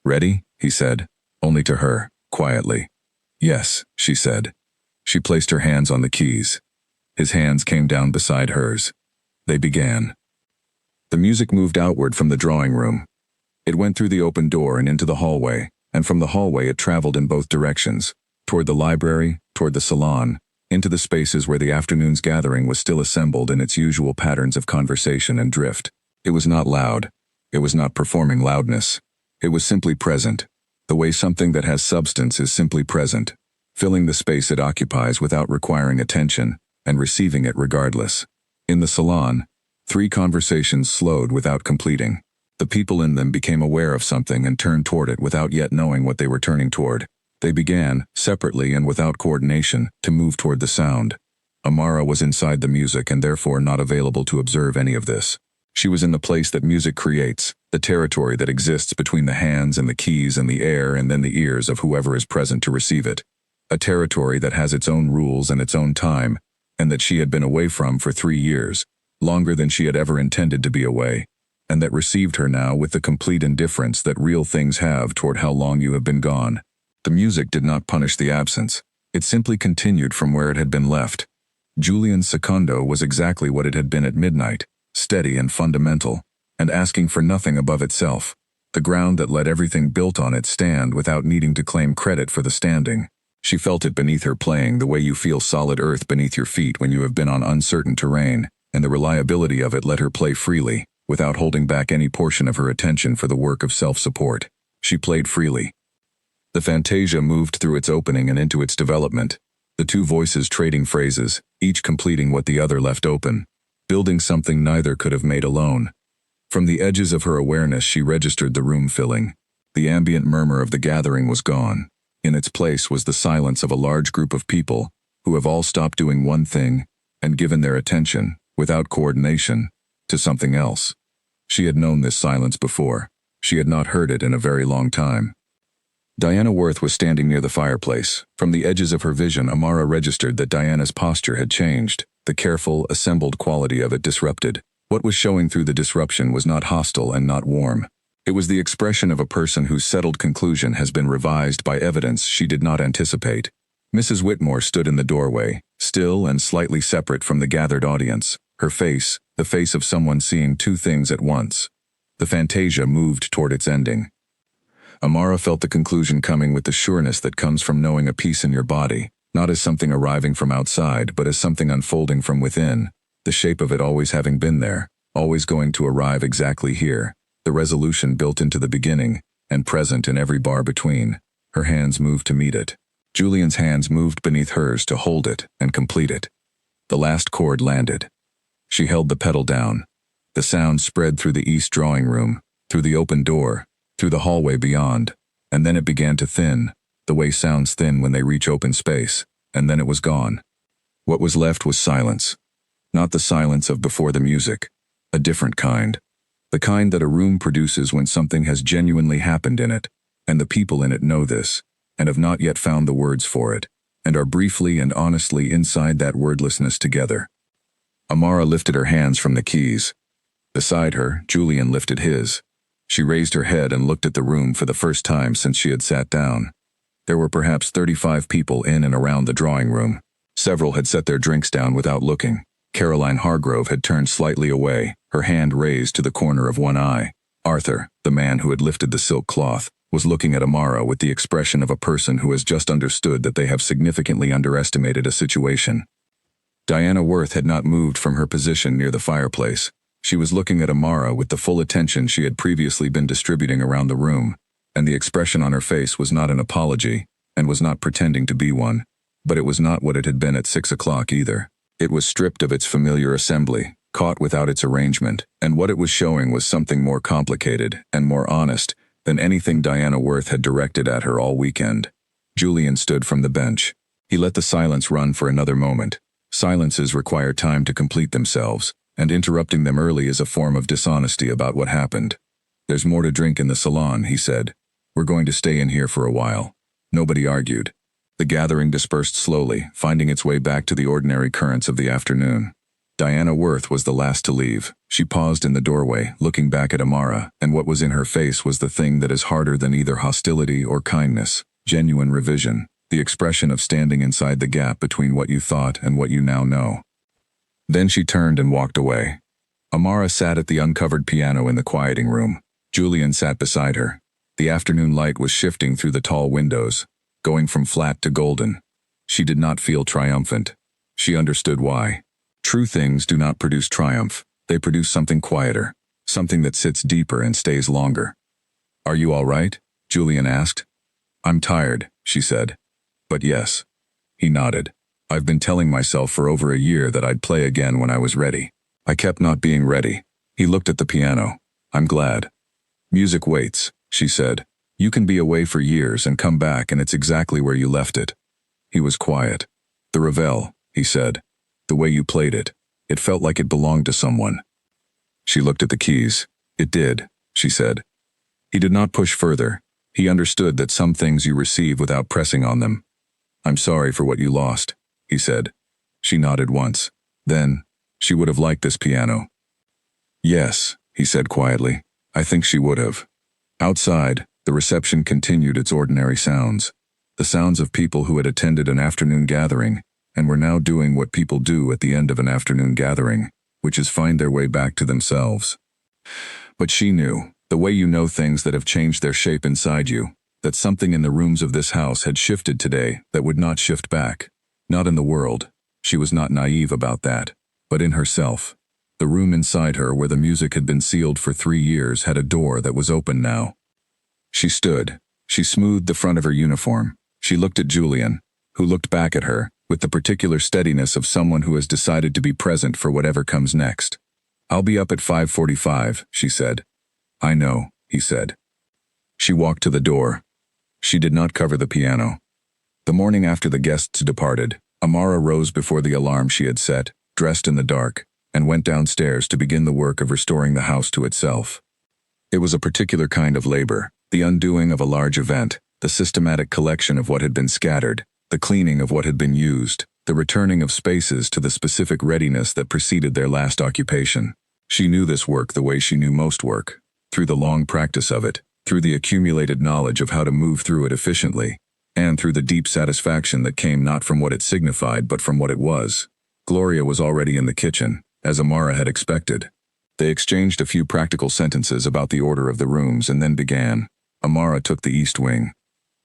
Ready? He said, only to her, quietly. Yes, she said. She placed her hands on the keys. His hands came down beside hers. They began. The music moved outward from the drawing room. It went through the open door and into the hallway, and from the hallway it traveled in both directions, toward the library, toward the salon, into the spaces where the afternoon's gathering was still assembled in its usual patterns of conversation and drift. It was not loud. It was not performing loudness. It was simply present, the way something that has substance is simply present, filling the space it occupies without requiring attention, and receiving it regardless. In the salon, 3 conversations slowed without completing. The people in them became aware of something and turned toward it without yet knowing what they were turning toward. They began, separately and without coordination, to move toward the sound. Amara was inside the music and therefore not available to observe any of this. She was in the place that music creates, the territory that exists between the hands and the keys and the air and then the ears of whoever is present to receive it. A territory that has its own rules and its own time, and that she had been away from for 3 years, longer than she had ever intended to be away, and that received her now with the complete indifference that real things have toward how long you have been gone. The music did not punish the absence. It simply continued from where it had been left. Julian's secondo was exactly what it had been at midnight, steady and fundamental, and asking for nothing above itself, the ground that let everything built on it stand without needing to claim credit for the standing. She felt it beneath her playing the way you feel solid earth beneath your feet when you have been on uncertain terrain, and the reliability of it let her play freely, without holding back any portion of her attention for the work of self-support. She played freely. The fantasia moved through its opening and into its development, the two voices trading phrases, each completing what the other left open, building something neither could have made alone. From the edges of her awareness she registered the room filling. The ambient murmur of the gathering was gone. In its place was the silence of a large group of people who have all stopped doing one thing and given their attention, without coordination, to something else. She had known this silence before. She had not heard it in a very long time. Diana Worth was standing near the fireplace. From the edges of her vision, Amara registered that Diana's posture had changed, the careful, assembled quality of it disrupted. What was showing through the disruption was not hostile and not warm. It was the expression of a person whose settled conclusion has been revised by evidence she did not anticipate. Mrs. Whitmore stood in the doorway, still and slightly separate from the gathered audience, her face, the face of someone seeing two things at once. The fantasia moved toward its ending. Amara felt the conclusion coming with the sureness that comes from knowing a piece in your body, not as something arriving from outside but as something unfolding from within, the shape of it always having been there, always going to arrive exactly here, the resolution built into the beginning, and present in every bar between. Her hands moved to meet it. Julian's hands moved beneath hers to hold it and complete it. The last chord landed. She held the pedal down. The sound spread through the east drawing room, through the open door, through the hallway beyond, and then it began to thin, the way sounds thin when they reach open space, and then it was gone. What was left was silence. Not the silence of before the music, a different kind. The kind that a room produces when something has genuinely happened in it, and the people in it know this, and have not yet found the words for it, and are briefly and honestly inside that wordlessness together. Amara lifted her hands from the keys. Beside her, Julian lifted his. She raised her head and looked at the room for the first time since she had sat down. There were perhaps 35 people in and around the drawing room. Several had set their drinks down without looking. Caroline Hargrove had turned slightly away, her hand raised to the corner of one eye. Arthur, the man who had lifted the silk cloth, was looking at Amara with the expression of a person who has just understood that they have significantly underestimated a situation. Diana Worth had not moved from her position near the fireplace. She was looking at Amara with the full attention she had previously been distributing around the room, and the expression on her face was not an apology, and was not pretending to be one, but it was not what it had been at 6 o'clock either. It was stripped of its familiar assembly, caught without its arrangement, and what it was showing was something more complicated and more honest than anything Diana Worth had directed at her all weekend. Julian stood from the bench. He let the silence run for another moment. Silences require time to complete themselves, and interrupting them early is a form of dishonesty about what happened. "There's more to drink in the salon," he said. "We're going to stay in here for a while." Nobody argued. The gathering dispersed slowly, finding its way back to the ordinary currents of the afternoon. Diana Worth was the last to leave. She paused in the doorway, looking back at Amara, and what was in her face was the thing that is harder than either hostility or kindness, genuine revision, the expression of standing inside the gap between what you thought and what you now know. Then she turned and walked away. Amara sat at the uncovered piano in the quieting room. Julian sat beside her. The afternoon light was shifting through the tall windows, going from flat to golden. She did not feel triumphant. She understood why. True things do not produce triumph. They produce something quieter, something that sits deeper and stays longer. "Are you all right?" Julian asked. "I'm tired," she said. "But yes." He nodded. "I've been telling myself for over a year that I'd play again when I was ready. I kept not being ready." He looked at the piano. "I'm glad." "Music waits," she said. "You can be away for years and come back and it's exactly where you left it." He was quiet. "The Ravel," he said. "The way you played it. It felt like it belonged to someone." She looked at the keys. "It did," she said. He did not push further. He understood that some things you receive without pressing on them. "I'm sorry for what you lost," he said. She nodded once. Then, "She would have liked this piano." "Yes," he said quietly. "I think she would have." Outside, the reception continued its ordinary sounds. The sounds of people who had attended an afternoon gathering, and were now doing what people do at the end of an afternoon gathering, which is find their way back to themselves. But she knew, the way you know things that have changed their shape inside you, that something in the rooms of this house had shifted today that would not shift back. Not in the world. She was not naive about that. But in herself. The room inside her where the music had been sealed for 3 years had a door that was open now. She stood. She smoothed the front of her uniform. She looked at Julian, who looked back at her, with the particular steadiness of someone who has decided to be present for whatever comes next. "I'll be up at 5:45, she said. "I know," he said. She walked to the door. She did not cover the piano. The morning after the guests departed, Amara rose before the alarm she had set, dressed in the dark, and went downstairs to begin the work of restoring the house to itself. It was a particular kind of labor, the undoing of a large event, the systematic collection of what had been scattered, the cleaning of what had been used, the returning of spaces to the specific readiness that preceded their last occupation. She knew this work the way she knew most work, through the long practice of it, through the accumulated knowledge of how to move through it efficiently, and through the deep satisfaction that came not from what it signified but from what it was. Gloria was already in the kitchen, as Amara had expected. They exchanged a few practical sentences about the order of the rooms and then began. Amara took the east wing.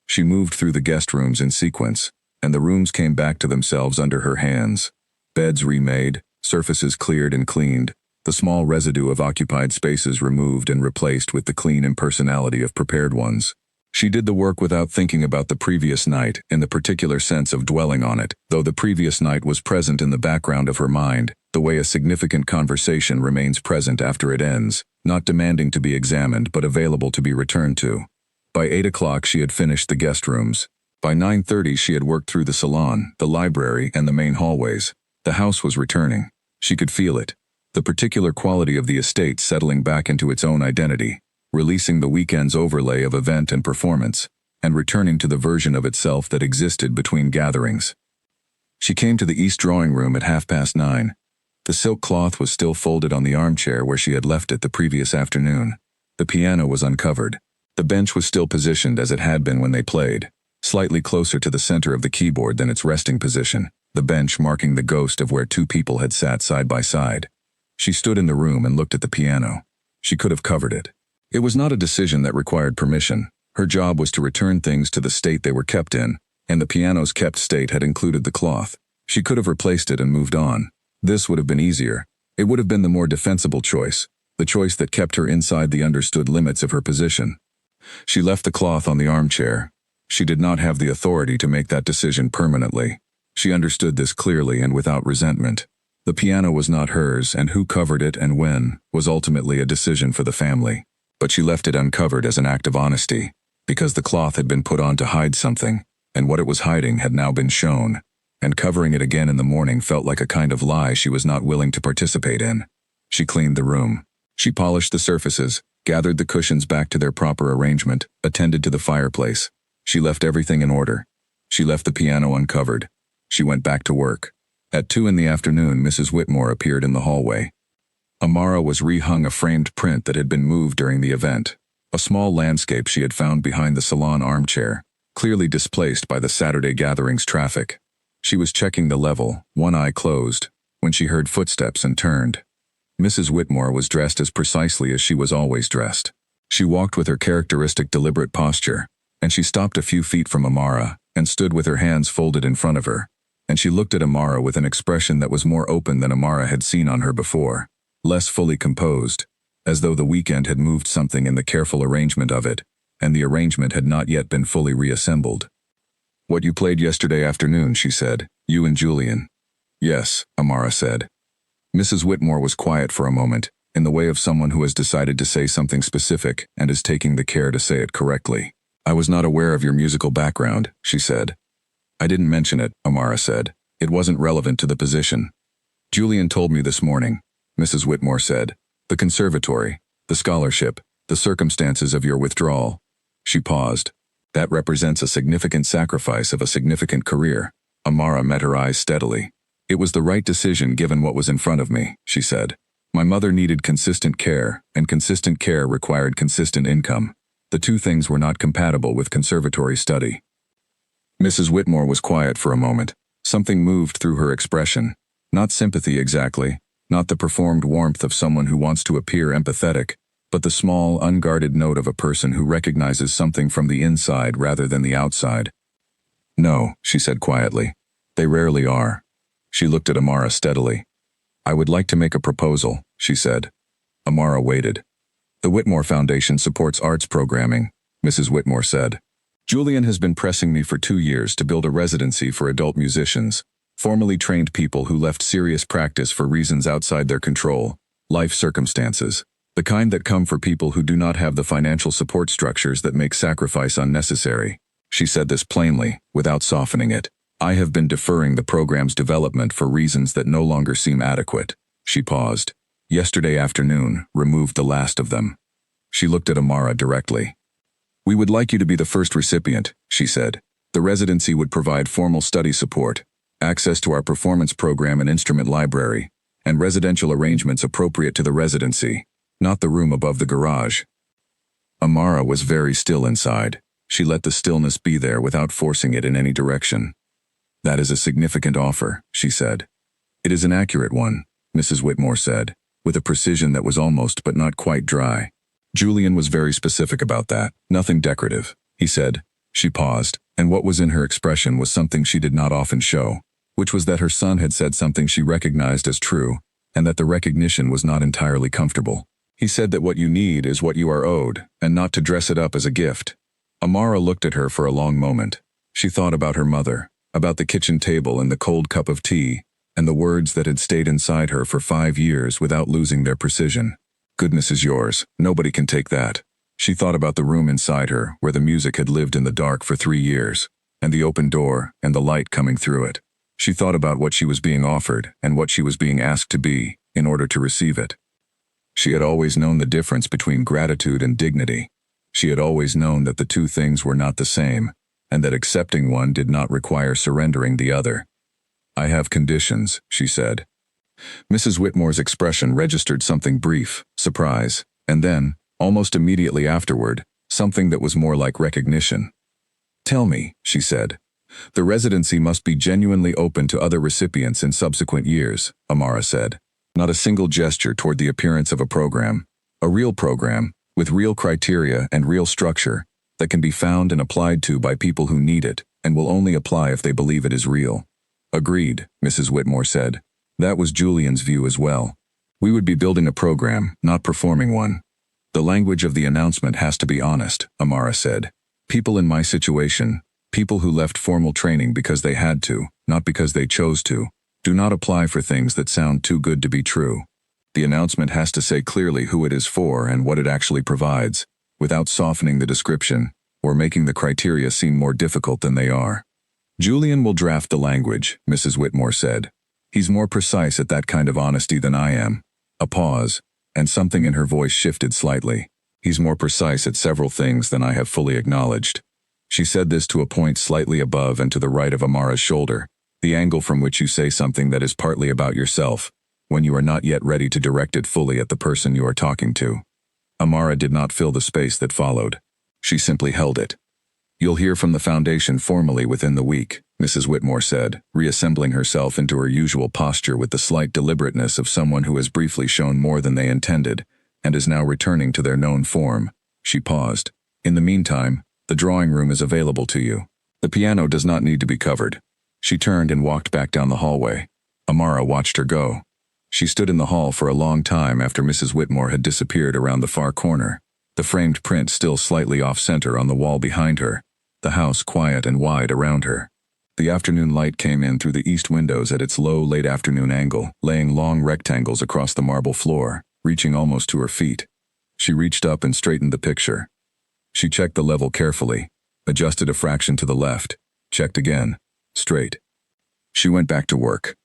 She moved through the guest rooms in sequence, and the rooms came back to themselves under her hands. Beds remade, surfaces cleared and cleaned, the small residue of occupied spaces removed and replaced with the clean impersonality of prepared ones. She did the work without thinking about the previous night, in the particular sense of dwelling on it, though the previous night was present in the background of her mind, the way a significant conversation remains present after it ends, not demanding to be examined but available to be returned to. By 8 o'clock she had finished the guest rooms. By 9:30 she had worked through the salon, the library, and the main hallways. The house was returning. She could feel it. The particular quality of the estate settling back into its own identity, releasing the weekend's overlay of event and performance, and returning to the version of itself that existed between gatherings. She came to the east drawing room at 9:30. The silk cloth was still folded on the armchair where she had left it the previous afternoon. The piano was uncovered. The bench was still positioned as it had been when they played, slightly closer to the center of the keyboard than its resting position, the bench marking the ghost of where two people had sat side by side. She stood in the room and looked at the piano. She could have covered it. It was not a decision that required permission. Her job was to return things to the state they were kept in, and the piano's kept state had included the cloth. She could have replaced it and moved on. This would have been easier. It would have been the more defensible choice, the choice that kept her inside the understood limits of her position. She left the cloth on the armchair. She did not have the authority to make that decision permanently. She understood this clearly and without resentment. The piano was not hers, and who covered it and when was ultimately a decision for the family. But she left it uncovered as an act of honesty, because the cloth had been put on to hide something, and what it was hiding had now been shown, and covering it again in the morning felt like a kind of lie she was not willing to participate in. She cleaned the room. She polished the surfaces, gathered the cushions back to their proper arrangement, attended to the fireplace. She left everything in order. She left the piano uncovered. She went back to work. At 2 in the afternoon, Mrs. Whitmore appeared in the hallway. Amara was rehung a framed print that had been moved during the event, a small landscape she had found behind the salon armchair, clearly displaced by the Saturday gatherings traffic. She was checking the level, one eye closed, when she heard footsteps and turned. Mrs. Whitmore was dressed as precisely as she was always dressed. She walked with her characteristic deliberate posture, and she stopped a few feet from Amara and stood with her hands folded in front of her, and she looked at Amara with an expression that was more open than Amara had seen on her before, less fully composed, as though the weekend had moved something in the careful arrangement of it, and the arrangement had not yet been fully reassembled. "What you played yesterday afternoon," she said, "you and Julian." "Yes," Amara said. Mrs. Whitmore was quiet for a moment, in the way of someone who has decided to say something specific and is taking the care to say it correctly. "I was not aware of your musical background," she said. "I didn't mention it," Amara said. "It wasn't relevant to the position." "Julian told me this morning," Mrs. Whitmore said. "The conservatory, the scholarship, the circumstances of your withdrawal." She paused. "That represents a significant sacrifice of a significant career." Amara met her eyes steadily. "It was the right decision given what was in front of me," she said. "My mother needed consistent care, and consistent care required consistent income. The two things were not compatible with conservatory study." Mrs. Whitmore was quiet for a moment. Something moved through her expression. Not sympathy exactly, not the performed warmth of someone who wants to appear empathetic, but the small, unguarded note of a person who recognizes something from the inside rather than the outside. "No," she said quietly. "They rarely are." She looked at Amara steadily. "I would like to make a proposal," she said. Amara waited. "The Whitmore Foundation supports arts programming. Mrs. Whitmore said. Julian has been pressing me for 2 years to build a residency for adult musicians, formally trained people who left serious practice for reasons outside their control, life circumstances, the kind that come for people who do not have the financial support structures that make sacrifice unnecessary. She said this plainly, without softening it. I have been deferring the program's development for reasons that no longer seem adequate. She paused. Yesterday afternoon, removed the last of them. She looked at Amara directly. We would like you to be the first recipient, she said. The residency would provide formal study support, access to our performance program and instrument library, and residential arrangements appropriate to the residency, not the room above the garage. Amara was very still inside. She let the stillness be there without forcing it in any direction. That is a significant offer, she said. It is an accurate one, Mrs. Whitmore said, with a precision that was almost but not quite dry. Julian was very specific about that. Nothing decorative, he said. She paused, and what was in her expression was something she did not often show, which was that her son had said something she recognized as true, and that the recognition was not entirely comfortable. He said that what you need is what you are owed, and not to dress it up as a gift. Amara looked at her for a long moment. She thought about her mother, about the kitchen table and the cold cup of tea, and the words that had stayed inside her for 5 years without losing their precision. Goodness is yours, nobody can take that. She thought about the room inside her where the music had lived in the dark for 3 years, and the open door and the light coming through it. She thought about what she was being offered and what she was being asked to be in order to receive it. She had always known the difference between gratitude and dignity. She had always known that the two things were not the same, and that accepting one did not require surrendering the other. I have conditions, she said. Mrs. Whitmore's expression registered something brief, surprise, and then, almost immediately afterward, something that was more like recognition. Tell me, she said. The residency must be genuinely open to other recipients in subsequent years, Amara said. Not a single gesture toward the appearance of a program, with real criteria and real structure, that can be found and applied to by people who need it, and will only apply if they believe it is real. Agreed, Mrs. Whitmore said. That was Julian's view as well. We would be building a program, not performing one. The language of the announcement has to be honest, Amara said. People in my situation, people who left formal training because they had to, not because they chose to, do not apply for things that sound too good to be true. The announcement has to say clearly who it is for and what it actually provides, without softening the description or making the criteria seem more difficult than they are. Julian will draft the language, Mrs. Whitmore said. He's more precise at that kind of honesty than I am. A pause, and something in her voice shifted slightly. He's more precise at several things than I have fully acknowledged. She said this to a point slightly above and to the right of Amara's shoulder, the angle from which you say something that is partly about yourself, when you are not yet ready to direct it fully at the person you are talking to. Amara did not fill the space that followed. She simply held it. You'll hear from the foundation formally within the week, Mrs. Whitmore said, reassembling herself into her usual posture with the slight deliberateness of someone who has briefly shown more than they intended, and is now returning to their known form. She paused. In the meantime, the drawing room is available to you. The piano does not need to be covered. She turned and walked back down the hallway. Amara watched her go. She stood in the hall for a long time after Mrs. Whitmore had disappeared around the far corner, the framed print still slightly off-center on the wall behind her, the house quiet and wide around her. The afternoon light came in through the east windows at its low, late-afternoon angle, laying long rectangles across the marble floor, reaching almost to her feet. She reached up and straightened the picture. She checked the level carefully, adjusted a fraction to the left, checked again, straight. She went back to work.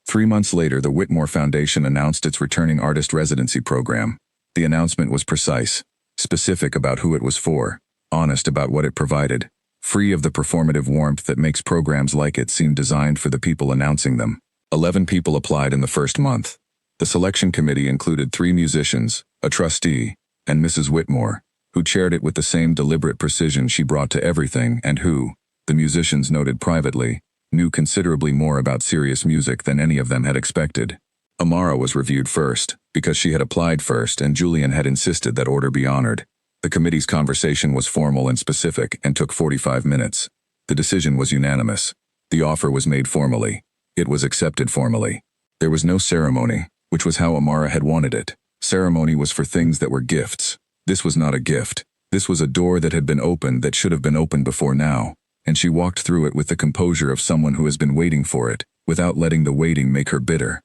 3 months later, the Whitmore Foundation announced its returning artist residency program. The announcement was precise, specific about who it was for, honest about what it provided, free of the performative warmth that makes programs like it seem designed for the people announcing them. 11 people applied in the first month. The selection committee included 3 musicians, a trustee, and Mrs. Whitmore, who chaired it with the same deliberate precision she brought to everything and who, the musicians noted privately, knew considerably more about serious music than any of them had expected. Amara was reviewed first, because she had applied first and Julian had insisted that order be honored. The committee's conversation was formal and specific and took 45 minutes. The decision was unanimous. The offer was made formally. It was accepted formally. There was no ceremony, which was how Amara had wanted it. Ceremony was for things that were gifts. This was not a gift. This was a door that had been opened that should have been opened before now, and she walked through it with the composure of someone who has been waiting for it, without letting the waiting make her bitter.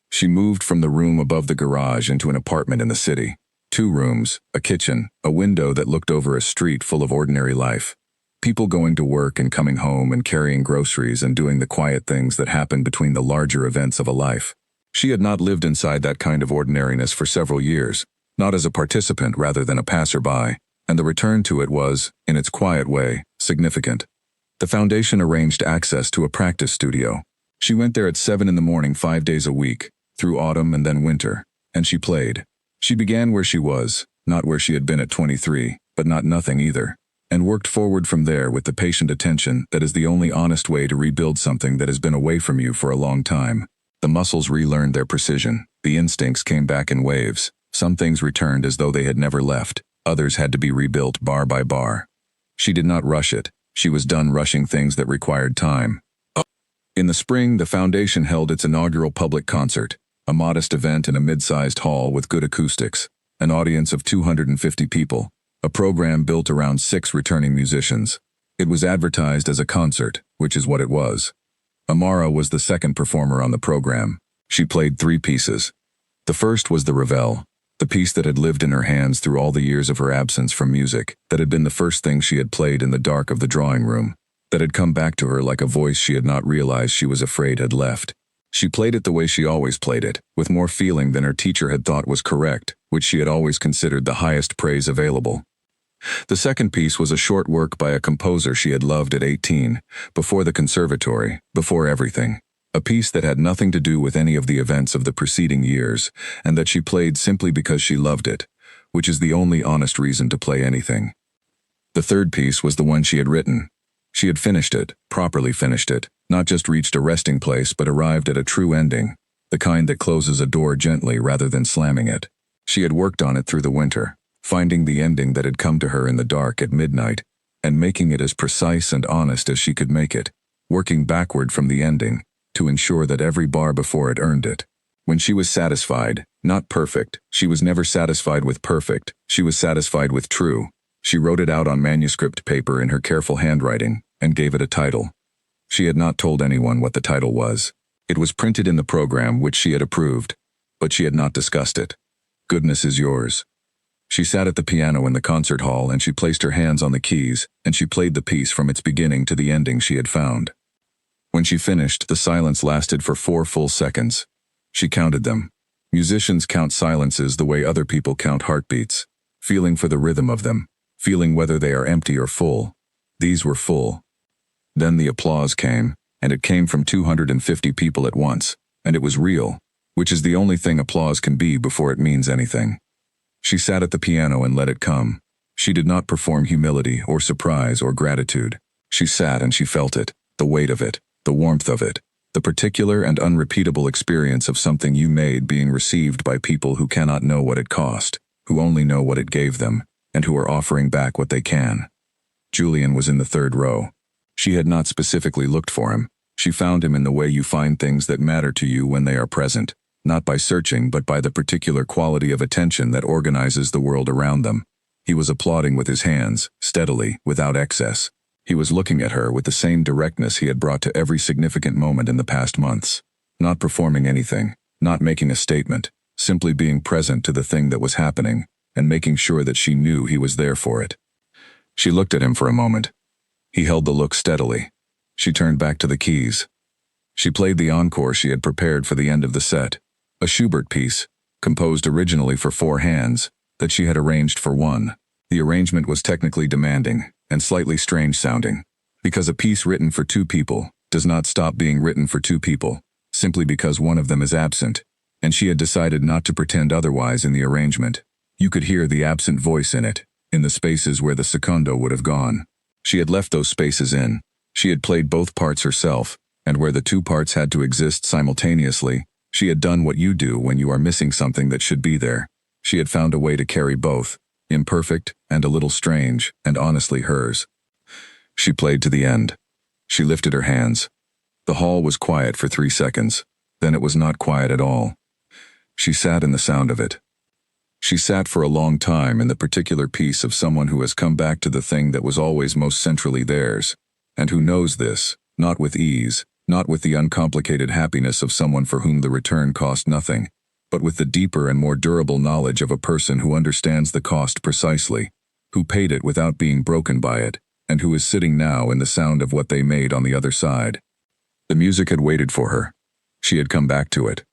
She moved from the room above the garage into an apartment in the city. 2 rooms, a kitchen, a window that looked over a street full of ordinary life. People going to work and coming home and carrying groceries and doing the quiet things that happen between the larger events of a life. She had not lived inside that kind of ordinariness for several years, not as a participant rather than a passerby, and the return to it was, in its quiet way, significant. The foundation arranged access to a practice studio. She went there at 7 in the morning 5 days a week, through autumn and then winter, and she played. She began where she was, not where she had been at 23, but not nothing either, and worked forward from there with the patient attention that is the only honest way to rebuild something that has been away from you for a long time. The muscles relearned their precision, the instincts came back in waves, some things returned as though they had never left, others had to be rebuilt bar by bar. She did not rush it, she was done rushing things that required time. In the spring, the foundation held its inaugural public concert, a modest event in a mid-sized hall with good acoustics, an audience of 250 people, a program built around 6 returning musicians. It was advertised as a concert, which is what it was. Amara was the second performer on the program. She played 3 pieces. The first was the Revel, the piece that had lived in her hands through all the years of her absence from music, that had been the first thing she had played in the dark of the drawing room, that had come back to her like a voice she had not realized she was afraid had left. She played it the way she always played it, with more feeling than her teacher had thought was correct, which she had always considered the highest praise available. The second piece was a short work by a composer she had loved at 18, before the conservatory, before everything. A piece that had nothing to do with any of the events of the preceding years, and that she played simply because she loved it, which is the only honest reason to play anything. The third piece was the one she had written. She had finished it, properly finished it, not just reached a resting place but arrived at a true ending, the kind that closes a door gently rather than slamming it. She had worked on it through the winter, finding the ending that had come to her in the dark at midnight, and making it as precise and honest as she could make it, working backward from the ending, to ensure that every bar before it earned it. When she was satisfied, not perfect, she was never satisfied with perfect, she was satisfied with true. She wrote it out on manuscript paper in her careful handwriting, and gave it a title. She had not told anyone what the title was. It was printed in the program which she had approved, but she had not discussed it. Goodness is yours. She sat at the piano in the concert hall and she placed her hands on the keys, and she played the piece from its beginning to the ending she had found. When she finished, the silence lasted for 4 full seconds. She counted them. Musicians count silences the way other people count heartbeats, feeling for the rhythm of them, feeling whether they are empty or full. These were full. Then the applause came, and it came from 250 people at once, and it was real, which is the only thing applause can be before it means anything. She sat at the piano and let it come. She did not perform humility or surprise or gratitude. She sat and she felt it, the weight of it, the warmth of it, the particular and unrepeatable experience of something you made being received by people who cannot know what it cost, who only know what it gave them, and who are offering back what they can. Julian was in the 3rd row. She had not specifically looked for him. She found him in the way you find things that matter to you when they are present, not by searching but by the particular quality of attention that organizes the world around them. He was applauding with his hands, steadily, without excess. He was looking at her with the same directness he had brought to every significant moment in the past months. Not performing anything, not making a statement, simply being present to the thing that was happening, and making sure that she knew he was there for it. She looked at him for a moment. He held the look steadily. She turned back to the keys. She played the encore she had prepared for the end of the set, a Schubert piece, composed originally for 4 hands, that she had arranged for 1. The arrangement was technically demanding, and slightly strange sounding, because a piece written for 2 people does not stop being written for 2 people, simply because one of them is absent, and she had decided not to pretend otherwise in the arrangement. You could hear the absent voice in it, in the spaces where the secondo would have gone. She had left those spaces in. She had played both parts herself, and where the 2 parts had to exist simultaneously, she had done what you do when you are missing something that should be there. She had found a way to carry both, imperfect and a little strange, and honestly hers. She played to the end. She lifted her hands. The hall was quiet for 3 seconds. Then it was not quiet at all. She sat in the sound of it. She sat for a long time in the particular peace of someone who has come back to the thing that was always most centrally theirs, and who knows this, not with ease, not with the uncomplicated happiness of someone for whom the return cost nothing, but with the deeper and more durable knowledge of a person who understands the cost precisely, who paid it without being broken by it, and who is sitting now in the sound of what they made on the other side. The music had waited for her. She had come back to it.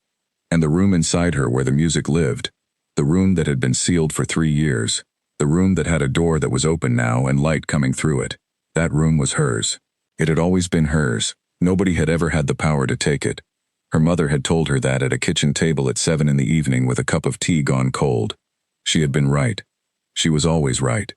And the room inside her where the music lived, the room that had been sealed for 3 years, the room that had a door that was open now and light coming through it, that room was hers. It had always been hers. Nobody had ever had the power to take it. Her mother had told her that at a kitchen table at 7 in the evening with a cup of tea gone cold. She had been right. She was always right.